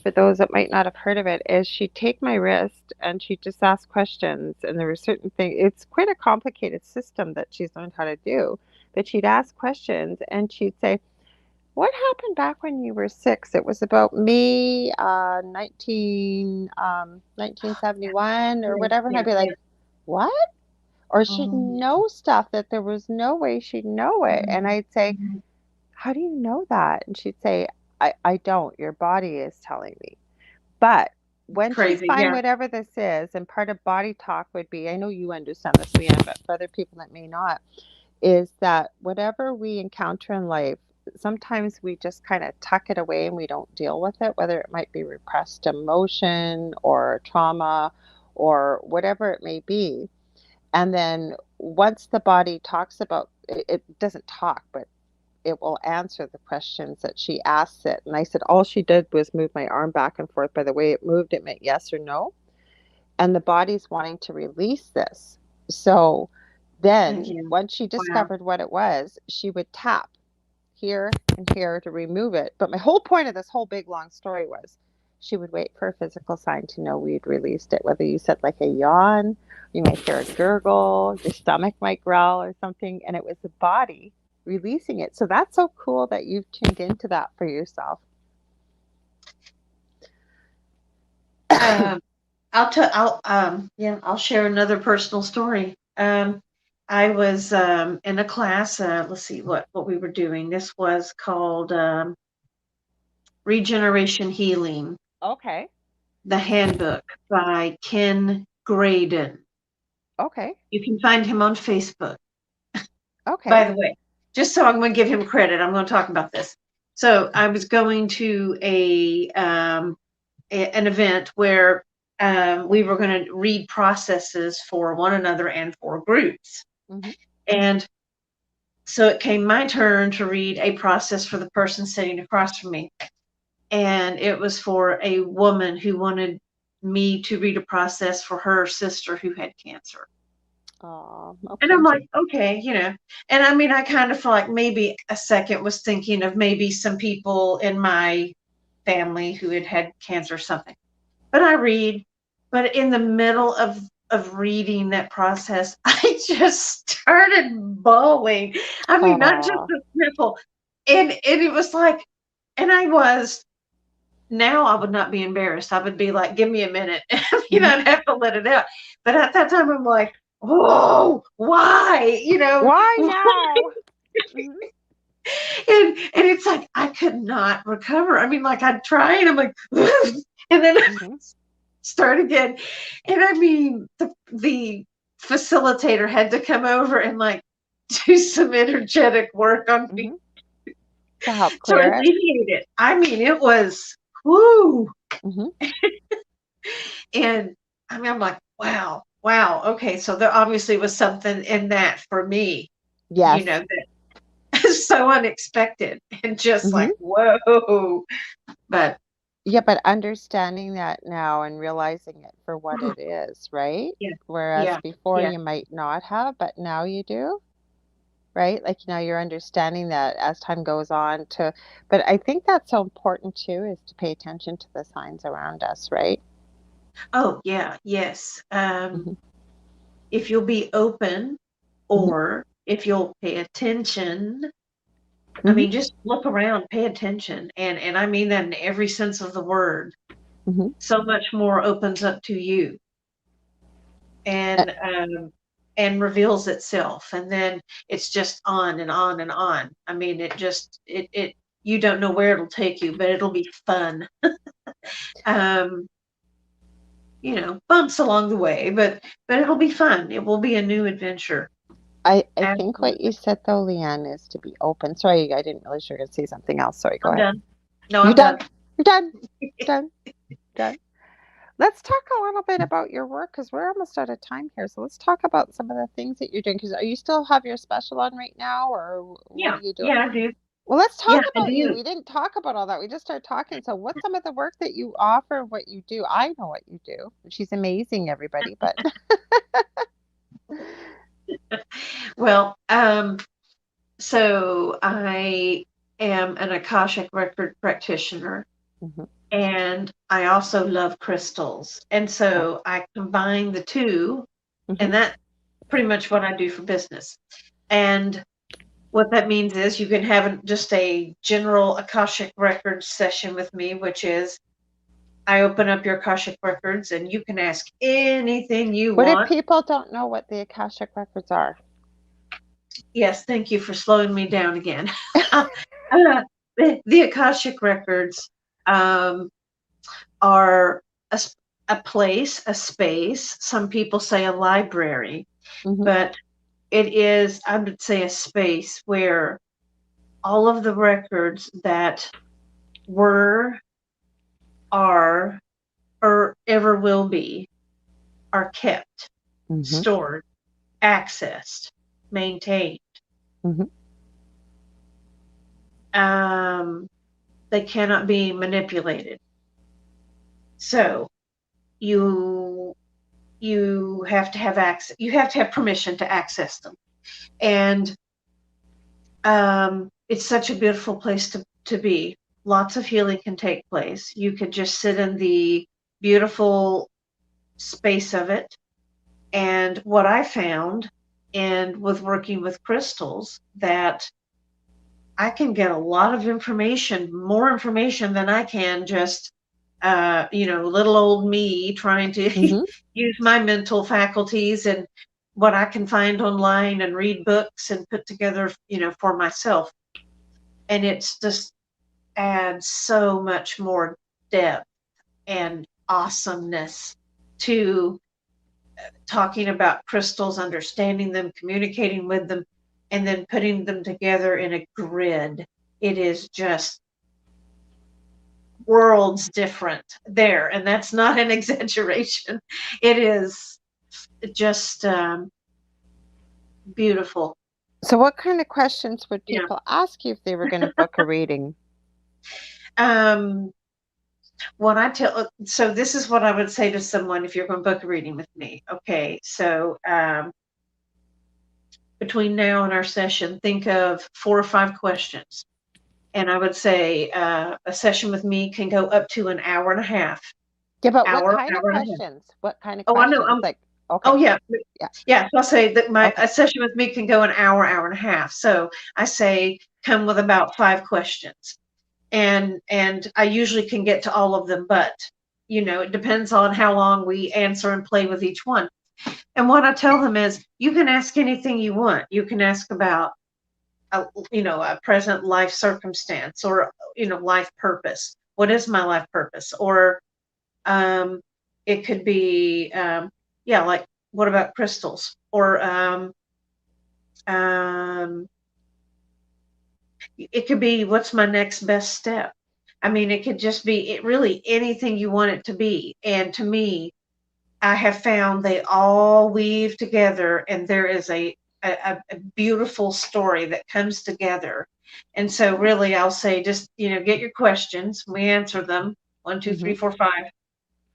for those that might not have heard of it is she'd take my wrist and she'd just ask questions and there were certain things it's quite a complicated system that she's learned how to do but she'd ask questions and she'd say what happened back when you were six? It was about May 1971 or yes, whatever. And I'd yes, be like, yes. what? Or she'd Mhm, know stuff that there was no way she'd know it. And mhm, I'd say, mhm. how do you know that? And she'd say, I don't. Your body is telling me. But when she'd Crazy, find yeah. whatever this is, and part of body talk would be, I know you understand this, Leanne, but for other people that may not, is that whatever we encounter in life, sometimes we just kind of tuck it away and we don't deal with it, whether it might be repressed emotion or trauma or whatever it may be. And then once the body talks about it, it doesn't talk, but it will answer the questions that she asks it. And I said, all she did was move my arm back and forth. By the way it moved, it meant yes or no. And the body's wanting to release this. So then, Yeah. once she Wow. discovered what it was, she would tap here and here to remove it. But my whole point of this whole big long story was she would wait for a physical sign to know we'd released it. Whether you said like a yawn, you might hear a gurgle, your stomach might growl or something, and it was the body releasing it. So that's so cool that you've tuned into that for yourself. Um, I'll share another personal story. I was in a class. Let's see what we were doing. This was called Regeneration Healing, Okay. the Handbook by Ken Graydon. Okay. You can find him on Facebook. Okay. By the way, just so I'm going to give him credit, I'm going to talk about this. So I was going to an event where we were going to read processes for one another and for groups. Mm-hmm. And so it came my turn to read a process for the person sitting across from me. And it was for a woman who wanted me to read a process for her sister who had cancer. Oh, And I'm okay. like, okay, and I mean, I kind of felt like maybe a second was thinking of maybe some people in my family who had had cancer or something. But I read, but in the middle of reading that process, I just started bawling. I mean, not just Oh. a sniffle. And it was like, and I was, now I would not be embarrassed. I would be like, give me a minute. Mm-hmm. I'd have to let it out. But at that time, I'm like, whoa, why? Why now? Mhm, And it's like I could not recover. I mean, like I'd try and I'm like, and then mhm, start again. And I mean, the facilitator had to come over and like do some energetic work on me mhm. To help to clear it. alleviate it. I mean, it was whoo. Mhm. And I mean, I'm like, wow, wow. Okay, so there obviously was something in that for me, Yes. that is so unexpected and just Mhm. like, whoa. But Yeah, but understanding that now and realizing it for what it is, right? yeah, Whereas yeah, before yeah. you might not have, but now you do, right? Like now you're understanding that as time goes on to, but I think that's so important too, is to pay attention to the signs around us, right? Oh, yeah, yes. Mhm. If you'll be open Mhm. or if you'll pay attention, I Mhm. mean, just look around, pay attention. And I mean that in every sense of the word. Mhm. So much more opens up to you Uh, and reveals itself. And then it's just on and on and on. I mean, it you don't know where it'll take you, but it'll be fun. Um, bumps along the way, but it'll be fun. It will be a new adventure. I think what you Absolutely. said though, Leanne, is to be open. Sorry, I didn't realize you were going to say something else. Sorry, go I'm ahead. done. No, You I'm done. done? You're done. Done. Done. Let's talk a little bit about your work because we're almost out of time here. So let's talk about some of the things that you're doing. Because are you still have your special on right now, or what are Yeah, you doing? yeah, I do. Well, let's Yeah, talk I about you. do. We didn't talk about all that. We just started talking. So, what's some of the work that you offer? What you do? I know what you do. She's amazing, everybody. But Well, so I am an Akashic record practitioner, Mhm. and I also love crystals. And Oh, so I combine the two, mhm, and that's pretty much what I do for business. And what that means is you can have just a general Akashic records session with me, which is I open up your Akashic records and you can ask anything you what if want. people don't know what the Akashic records are? Yes, thank you for slowing me down again. The Akashic records um, are a place, a space. Some people say a library, Hmm. but it is, I would say, a space where all of the records that were, are, or ever will be are kept, Mhm. stored, accessed, maintained. Mhm. Um, they cannot be manipulated. So you you have to have access. You have to have permission to access them, and it's such a beautiful place to be. Lots of healing can take place. You could just sit in the beautiful space of it. And what I found, and with working with crystals, that I can get a lot of information, more information than I can just, little old me trying to Mhm. use my mental faculties and what I can find online and read books and put together, for myself. And it's just adds so much more depth and awesomeness to talking about crystals, understanding them, communicating with them, and then putting them together in a grid. It is just worlds different there. And that's not an exaggeration. It is just beautiful. So what kind of questions would Yeah. people ask you if they were gonna book a reading? Um, so this is what I would say to someone if you're going to book a reading with me. Okay. So, between now and our session, think of 4 or 5 questions. And I would say a session with me can go up to an hour and a half. Yeah, but what Hour, kind of hour and a half. questions? What kind of Oh, I know. questions? Like, Oh, okay, yeah. yeah, Yeah. So I'll say that okay. a session with me can go an hour, hour and a half. So I say come with about 5 questions. And I usually can get to all of them, but it depends on how long we answer and play with each one. And what I tell them is you can ask anything you want. You can ask about a present life circumstance, or life purpose. What is my life purpose? Or um it could be yeah, like, what about crystals? Or um it could be, what's my next best step? I mean, it could just be really anything you want it to be. And to me, I have found they all weave together, and there is a beautiful story that comes together. And so, really, I'll say, just get your questions. We answer them, one, two, three, Mhm. four, five,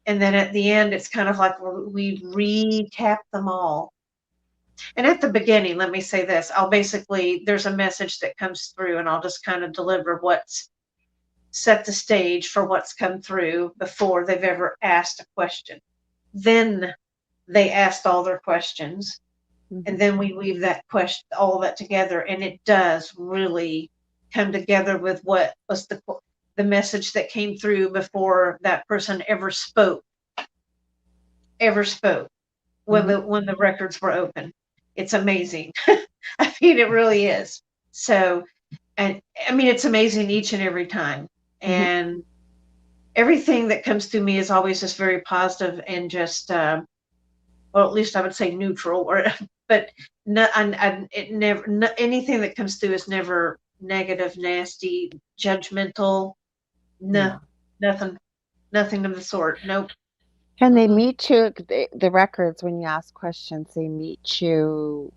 and then at the end, it's kind of like we recap them all. And at the beginning, let me say this: I'll basically, there's a message that comes through, and I'll just kind of deliver what's set the stage for what's come through before they've ever asked a question. Then they asked all their questions, and Mhm. then we weave that question, all of that together, and it does really come together with what was the message that came through before that person ever spoke, when Mhm. the records were open. It's amazing. I mean, it really is. So, and I mean, it's amazing each and every time. Mhm. And everything that comes through me is always just very positive and just well, at least I would say neutral, or but no, it never, no, anything that comes through is never negative, nasty, judgmental. No, Yeah. nothing, nothing of the sort. Nope. And they Mm-mm. meet you, the records, when you ask questions, they meet you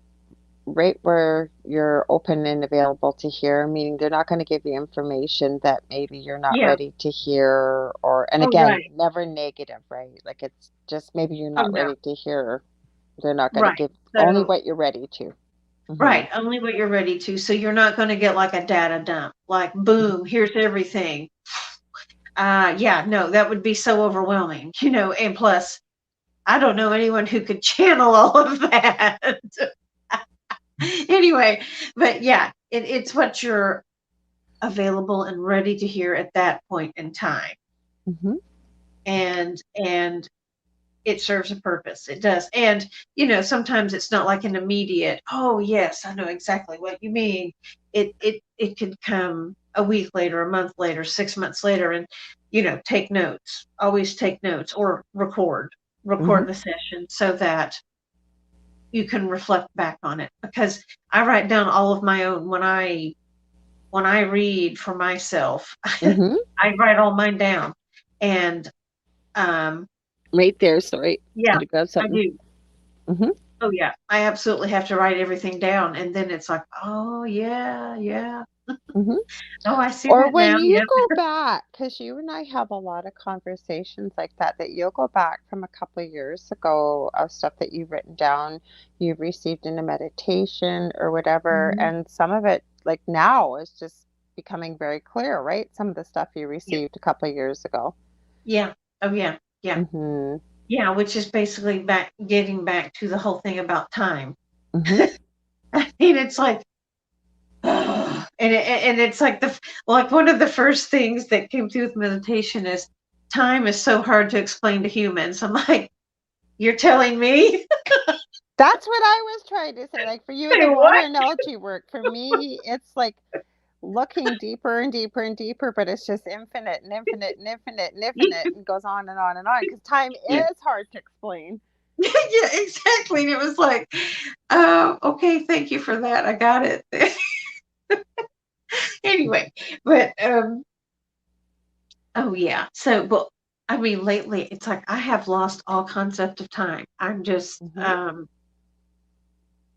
right where you're open and available to hear, meaning they're not gonna give you information that maybe you're not Yeah. ready to hear, or and Oh, again, right. never negative, right? Like, it's just maybe you're Oh, not no. ready to hear. They're not gonna Right. give only So, what you're ready to. Mhm. right, only what you're ready to. So you're not going to get like a data dump, like boom, here's everything. Yeah, no, that would be so overwhelming, and plus, I don't know anyone who could channel all of that. Anyway, but yeah, it's what you're available and ready to hear at that point in time. Mhm. And it serves a purpose. It does. And sometimes it's not like an immediate, oh yes, I know exactly what you mean. It could come a week later, a month later, 6 months later, and take notes. Always take notes, or Mhm. record the session so that you can reflect back on it, because I write down all of my own, when when I read for myself, Mhm. I write all mine down. And um, Right there, sorry. yeah, Had to grab I something. do. Mhm. Oh yeah, I absolutely have to write everything down, and then it's like, oh yeah, yeah. Mhm. Oh, I see Or that when now. you Yep. go back, because you and I have a lot of conversations like that, that you'll go back from a couple of years ago of stuff that you've written down, you've received in a meditation or whatever, Mhm. and some of it, like now, is just becoming very clear, right? Some of the stuff you Yeah. received a couple of years ago. Yeah. Oh yeah. Yeah. Mhm. Yeah. Which is basically getting back to the whole thing about time. Mhm. I mean, it's like, and it's like like one of the first things that came through with meditation is time is so hard to explain to humans. I'm like, you're telling me? That's what I was trying to say. Like for you, the Say water what? analogy work. For me, it's like looking deeper and deeper and deeper, but it's just infinite and infinite and infinite and infinite and goes on and on and on because time Yeah. is hard to explain. Yeah, exactly. And it was like, okay, thank you for that. I got it. Anyway, but oh yeah. So, but I mean, lately it's like I have lost all concept of time. I'm just Mhm.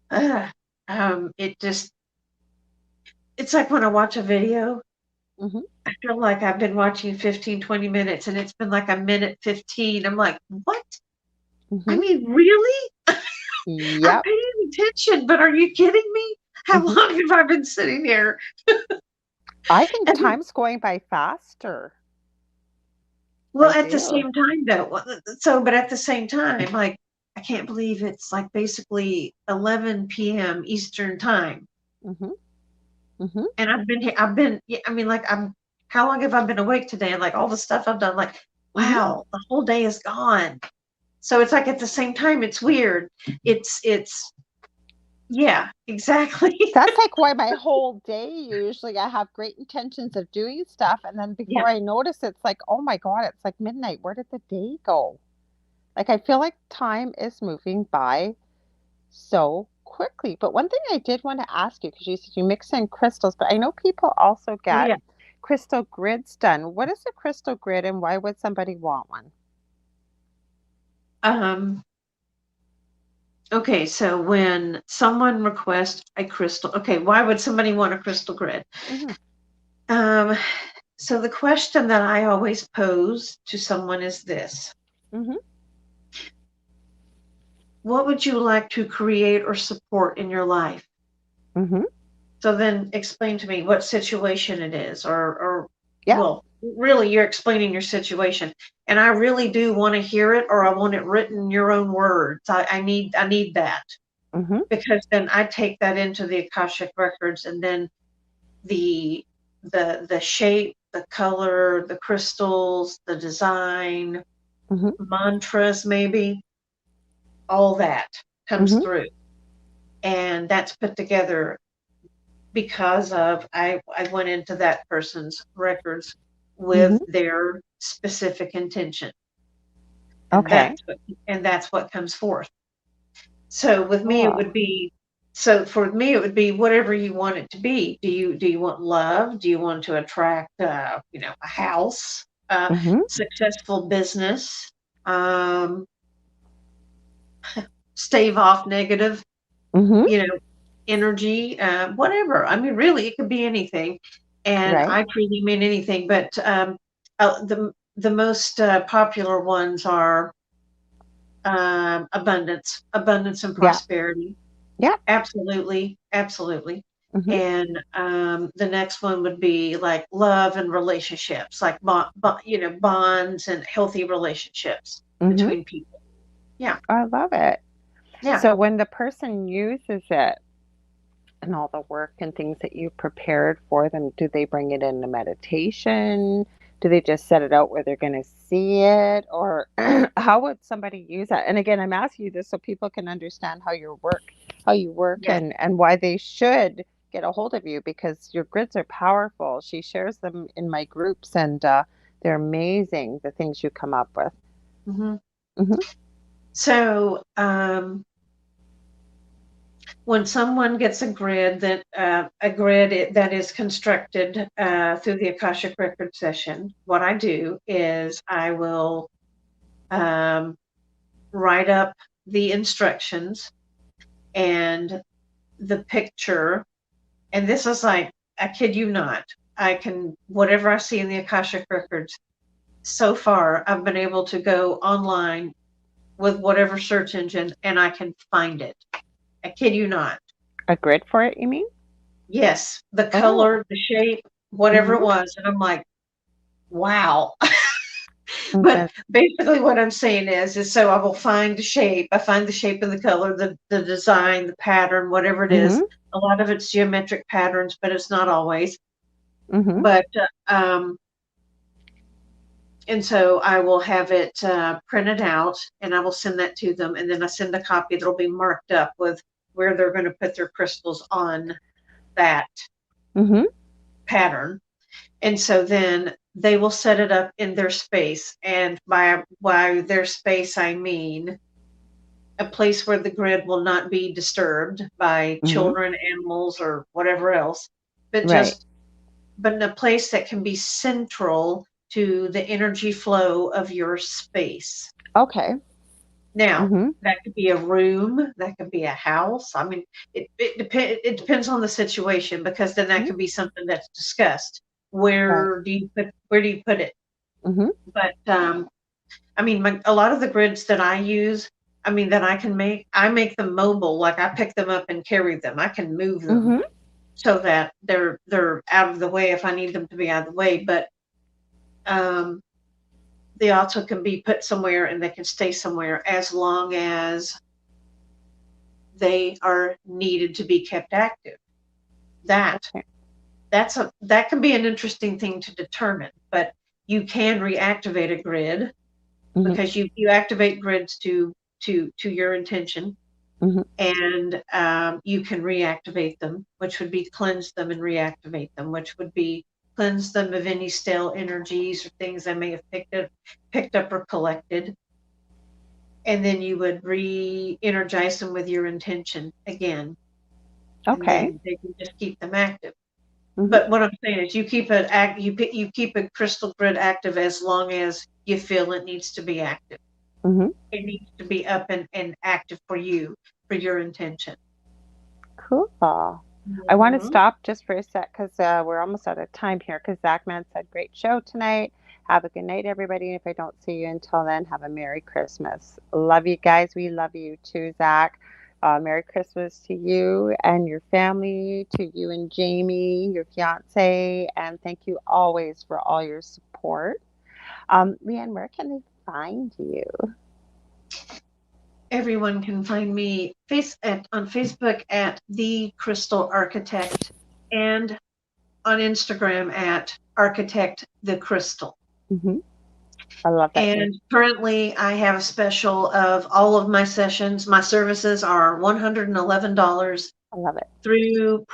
uh, it just it's like when I watch a video, Mhm. I feel like I've been watching 15, 20 minutes and it's been like a minute 15. I'm like, what? I Mhm. mean, really? I'm Yep. paying attention, but are you kidding me? How Mhm. long have I been sitting here? I think And then, time's going by faster. well, I at the do. same time, though, but at the same time, like, I can't believe it's like basically 11 p.m. Eastern time. Mhm. Mhm. And yeah, I mean, like, how long have I been awake today? And like all the stuff I've done, like, Mhm. wow, the whole day is gone. So it's like at the same time, it's weird. Yeah, exactly. That's like why my whole day usually I have great intentions of doing stuff and then Yeah, before I notice it's like, "Oh my god, it's like midnight. Where did the day go?" Like I feel like time is moving by so quickly. But one thing I did want to ask you, because you said you mix in crystals, but I know people also oh get yeah. crystal grids done. What is a crystal grid and why would somebody want one? Um, okay, so when someone requests a crystal, okay, why would somebody want a crystal grid? Hmm. Um, so the question that I always pose to someone is this: Hmm. what would you like to create or support in your life? Hmm. So then explain to me what situation it is, or Yeah. well, really, you're explaining your situation, and I really do want to hear it, or I want it written in your own words. I need that Hmm. because then I take that into the Akashic records, and then the the shape, the color, the crystals, the design, Hmm. mantras, maybe all that comes Hmm. through, and that's put together because of I went into that person's records with Hmm. their specific intention, and Okay. that's what comes forth. So with me, it Cool. would be so for me it would be whatever you want it to be. Do you want love? Do you want to attract a house, Hmm. successful business, um, stave off negative, Hmm. you know, energy, whatever. I mean, really, it could be anything, and Right. I truly mean anything. But the most popular ones are abundance and Yeah. prosperity. Yeah. Absolutely, absolutely. Hmm. And the next one would be like love and relationships, like bonds and healthy relationships Hmm. between people. Yeah, I love it. yeah, So when the person uses it, and all the work and things that you prepared for them, do they bring it into meditation? Do they just set it out where they're going to see it? Or how would somebody use that? And again, I'm asking you this so people can understand how you work yeah. and why they should get a hold of you because your grids are powerful. She shares them in my groups and they're amazing, the things you come up with. Hmm. Hmm. So, when someone gets a grid that is constructed through the Akashic Record session, what I do is I will um, write up the instructions and the picture. And this is like, I kid you not, I can, whatever I see in the Akashic Records, so far, I've been able to go online with whatever search engine and I can find it. I kid you not. A grid for it, you mean? Yes, the Oh. color, the shape, whatever it Mhm. was. And I'm like, wow. But Okay. basically what I'm saying is so I will find the shape. I find the shape and the color, the design, the pattern, whatever it is. Mhm. A lot of it's geometric patterns, but it's not always. Mhm. But and so I will have it printed out and I will send that to them. And then I send a copy that'll be marked up with where they're going to put their crystals on that Mhm. pattern. And so then they will set it up in their space. And by their space, I mean a place where the grid will not be disturbed by Mhm. children, animals, or whatever else, but Right. but in a place that can be central to the energy flow of your space. Okay. Now, Mhm. that could be a room, that could be a house. I mean, it depends on the situation because then that Mhm. could be something that's discussed. Right. Where do you put it? Mhm. But I mean, a lot of the grids that I use, I mean, that I make them mobile. Like I pick them up and carry them. I can move them Mhm. so that they're out of the way if I need them to be out of the way. But um, they also can be put somewhere and they can stay somewhere as long as they are needed to be kept active. That Okay. that can be an interesting thing to determine, but you can reactivate a grid Mhm. because you activate grids to your intention, Mhm. and you can reactivate them, which would be cleanse them and reactivate them, which would be cleanse them of any stale energies or things I may have picked up or collected, and then you would re-energize them with your intention again, and Okay. then they can just keep them active. Mhm. But what I'm saying is, you keep a crystal grid active as long as you feel it needs to be active. Mhm. It needs to be up and active for you, for your intention. Cool. I want to Mhm. stop just for a sec because we're almost out of time here. Because Zachman said, "Great show tonight. Have a good night, everybody. And if I don't see you until then, have a Merry Christmas. Love you guys. We love you too, Zach. Merry Christmas to you and your family, to you and Jamie, your fiance, and thank you always for all your support. Leigh Ann, where can they find you? Everyone can find me on Facebook at The Crystal Architect and on Instagram at Architect the Crystal. Hmm. I love that name. And currently, I have a special of all of my sessions. My services are $111 I love it. through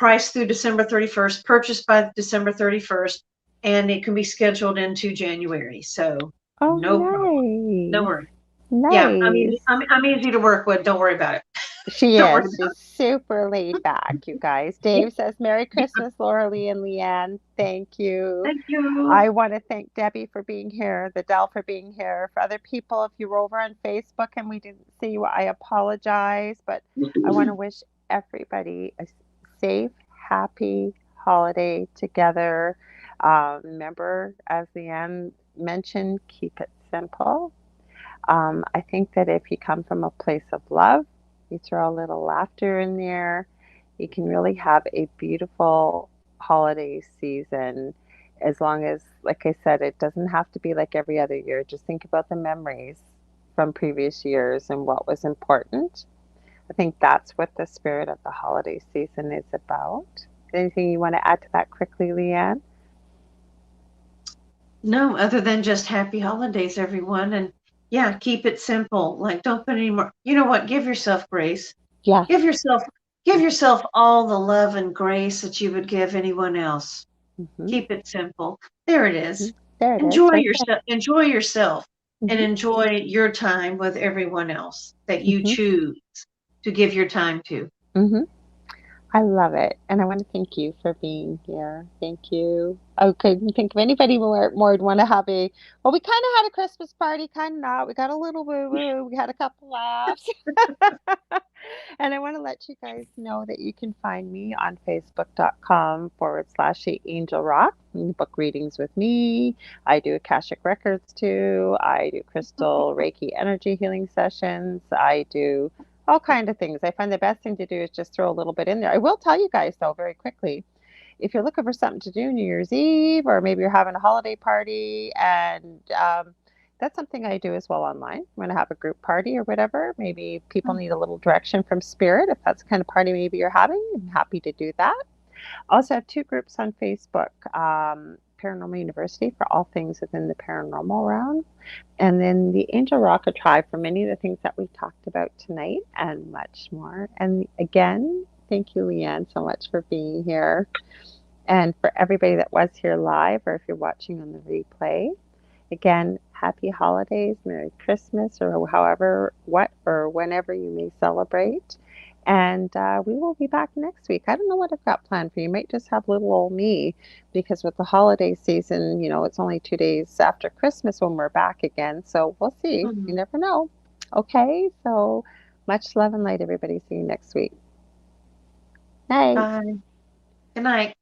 December 31st, purchased by December 31st, and it can be scheduled into January. So Oh, no problem. No nice. worries. Yeah, Nice. I'm easy to work with. Don't worry about it. She Don't worry is. about She's super laid back, you guys. Dave says, Merry it. Christmas, Lorilei and Leigh Ann. Thank you. Thank you. I want to thank Debbie for being here, the Dell for being here. For other people, if you were over on Facebook and we didn't see you, I apologize. But I want to wish everybody a safe, happy holiday together. Remember, as Leigh Ann mentioned, keep it simple. I think that if you come from a place of love, you throw a little laughter in there, you can really have a beautiful holiday season as long as, like I said, it doesn't have to be like every other year. Just think about the memories from previous years and what was important. I think that's what the spirit of the holiday season is about. Anything you want to add to that quickly, Leigh Ann? No, other than just happy holidays, everyone. And yeah, keep it simple. Like, don't put any more. You know what? Give yourself grace. Yes. Give yourself, give yourself all the love and grace that you would give anyone else. Hmm. Keep it simple. There it Hmm. is. There it is, right there. Enjoy yourself and Hmm. enjoy your time with everyone else that you Hmm. choose to give your time to. Hmm. I love it. And I want to thank you for being here. Thank you. I couldn't think of anybody more would want to have well, we kind of had a Christmas party, kind of not. We got a little woo woo. We had a couple laughs. And I want to let you guys know that you can find me on facebook.com/, the Angel Rock. You can book readings with me. I do Akashic Records too. I do crystal Reiki energy healing sessions. I do all kind of things. I find the best thing to do is just throw a little bit in there. I will tell you guys though very quickly, if you're looking for something to do New Year's Eve, or maybe you're having a holiday party, and that's something I do as well online. When I have a group party or whatever, maybe people need a little direction from spirit. If that's the kind of party maybe you're having, I'm happy to do that. Also have two groups on Facebook, Paranormal University for all things within the paranormal realm, and then the Angel Rocket Tribe for many of the things that we talked about tonight and much more. And again, thank you, Leigh Ann, so much for being here. And for everybody that was here live, or if you're watching on the replay, again, happy holidays, Merry Christmas, or however, what, or whenever you may celebrate. And we will be back next week. I don't know what I've got planned for you. You might just have little old me, because with the holiday season, it's only 2 days after Christmas when we're back again. So we'll see. You Mhm. never know. Okay, so much love and light, everybody. See you next week. Night. Bye. Good night.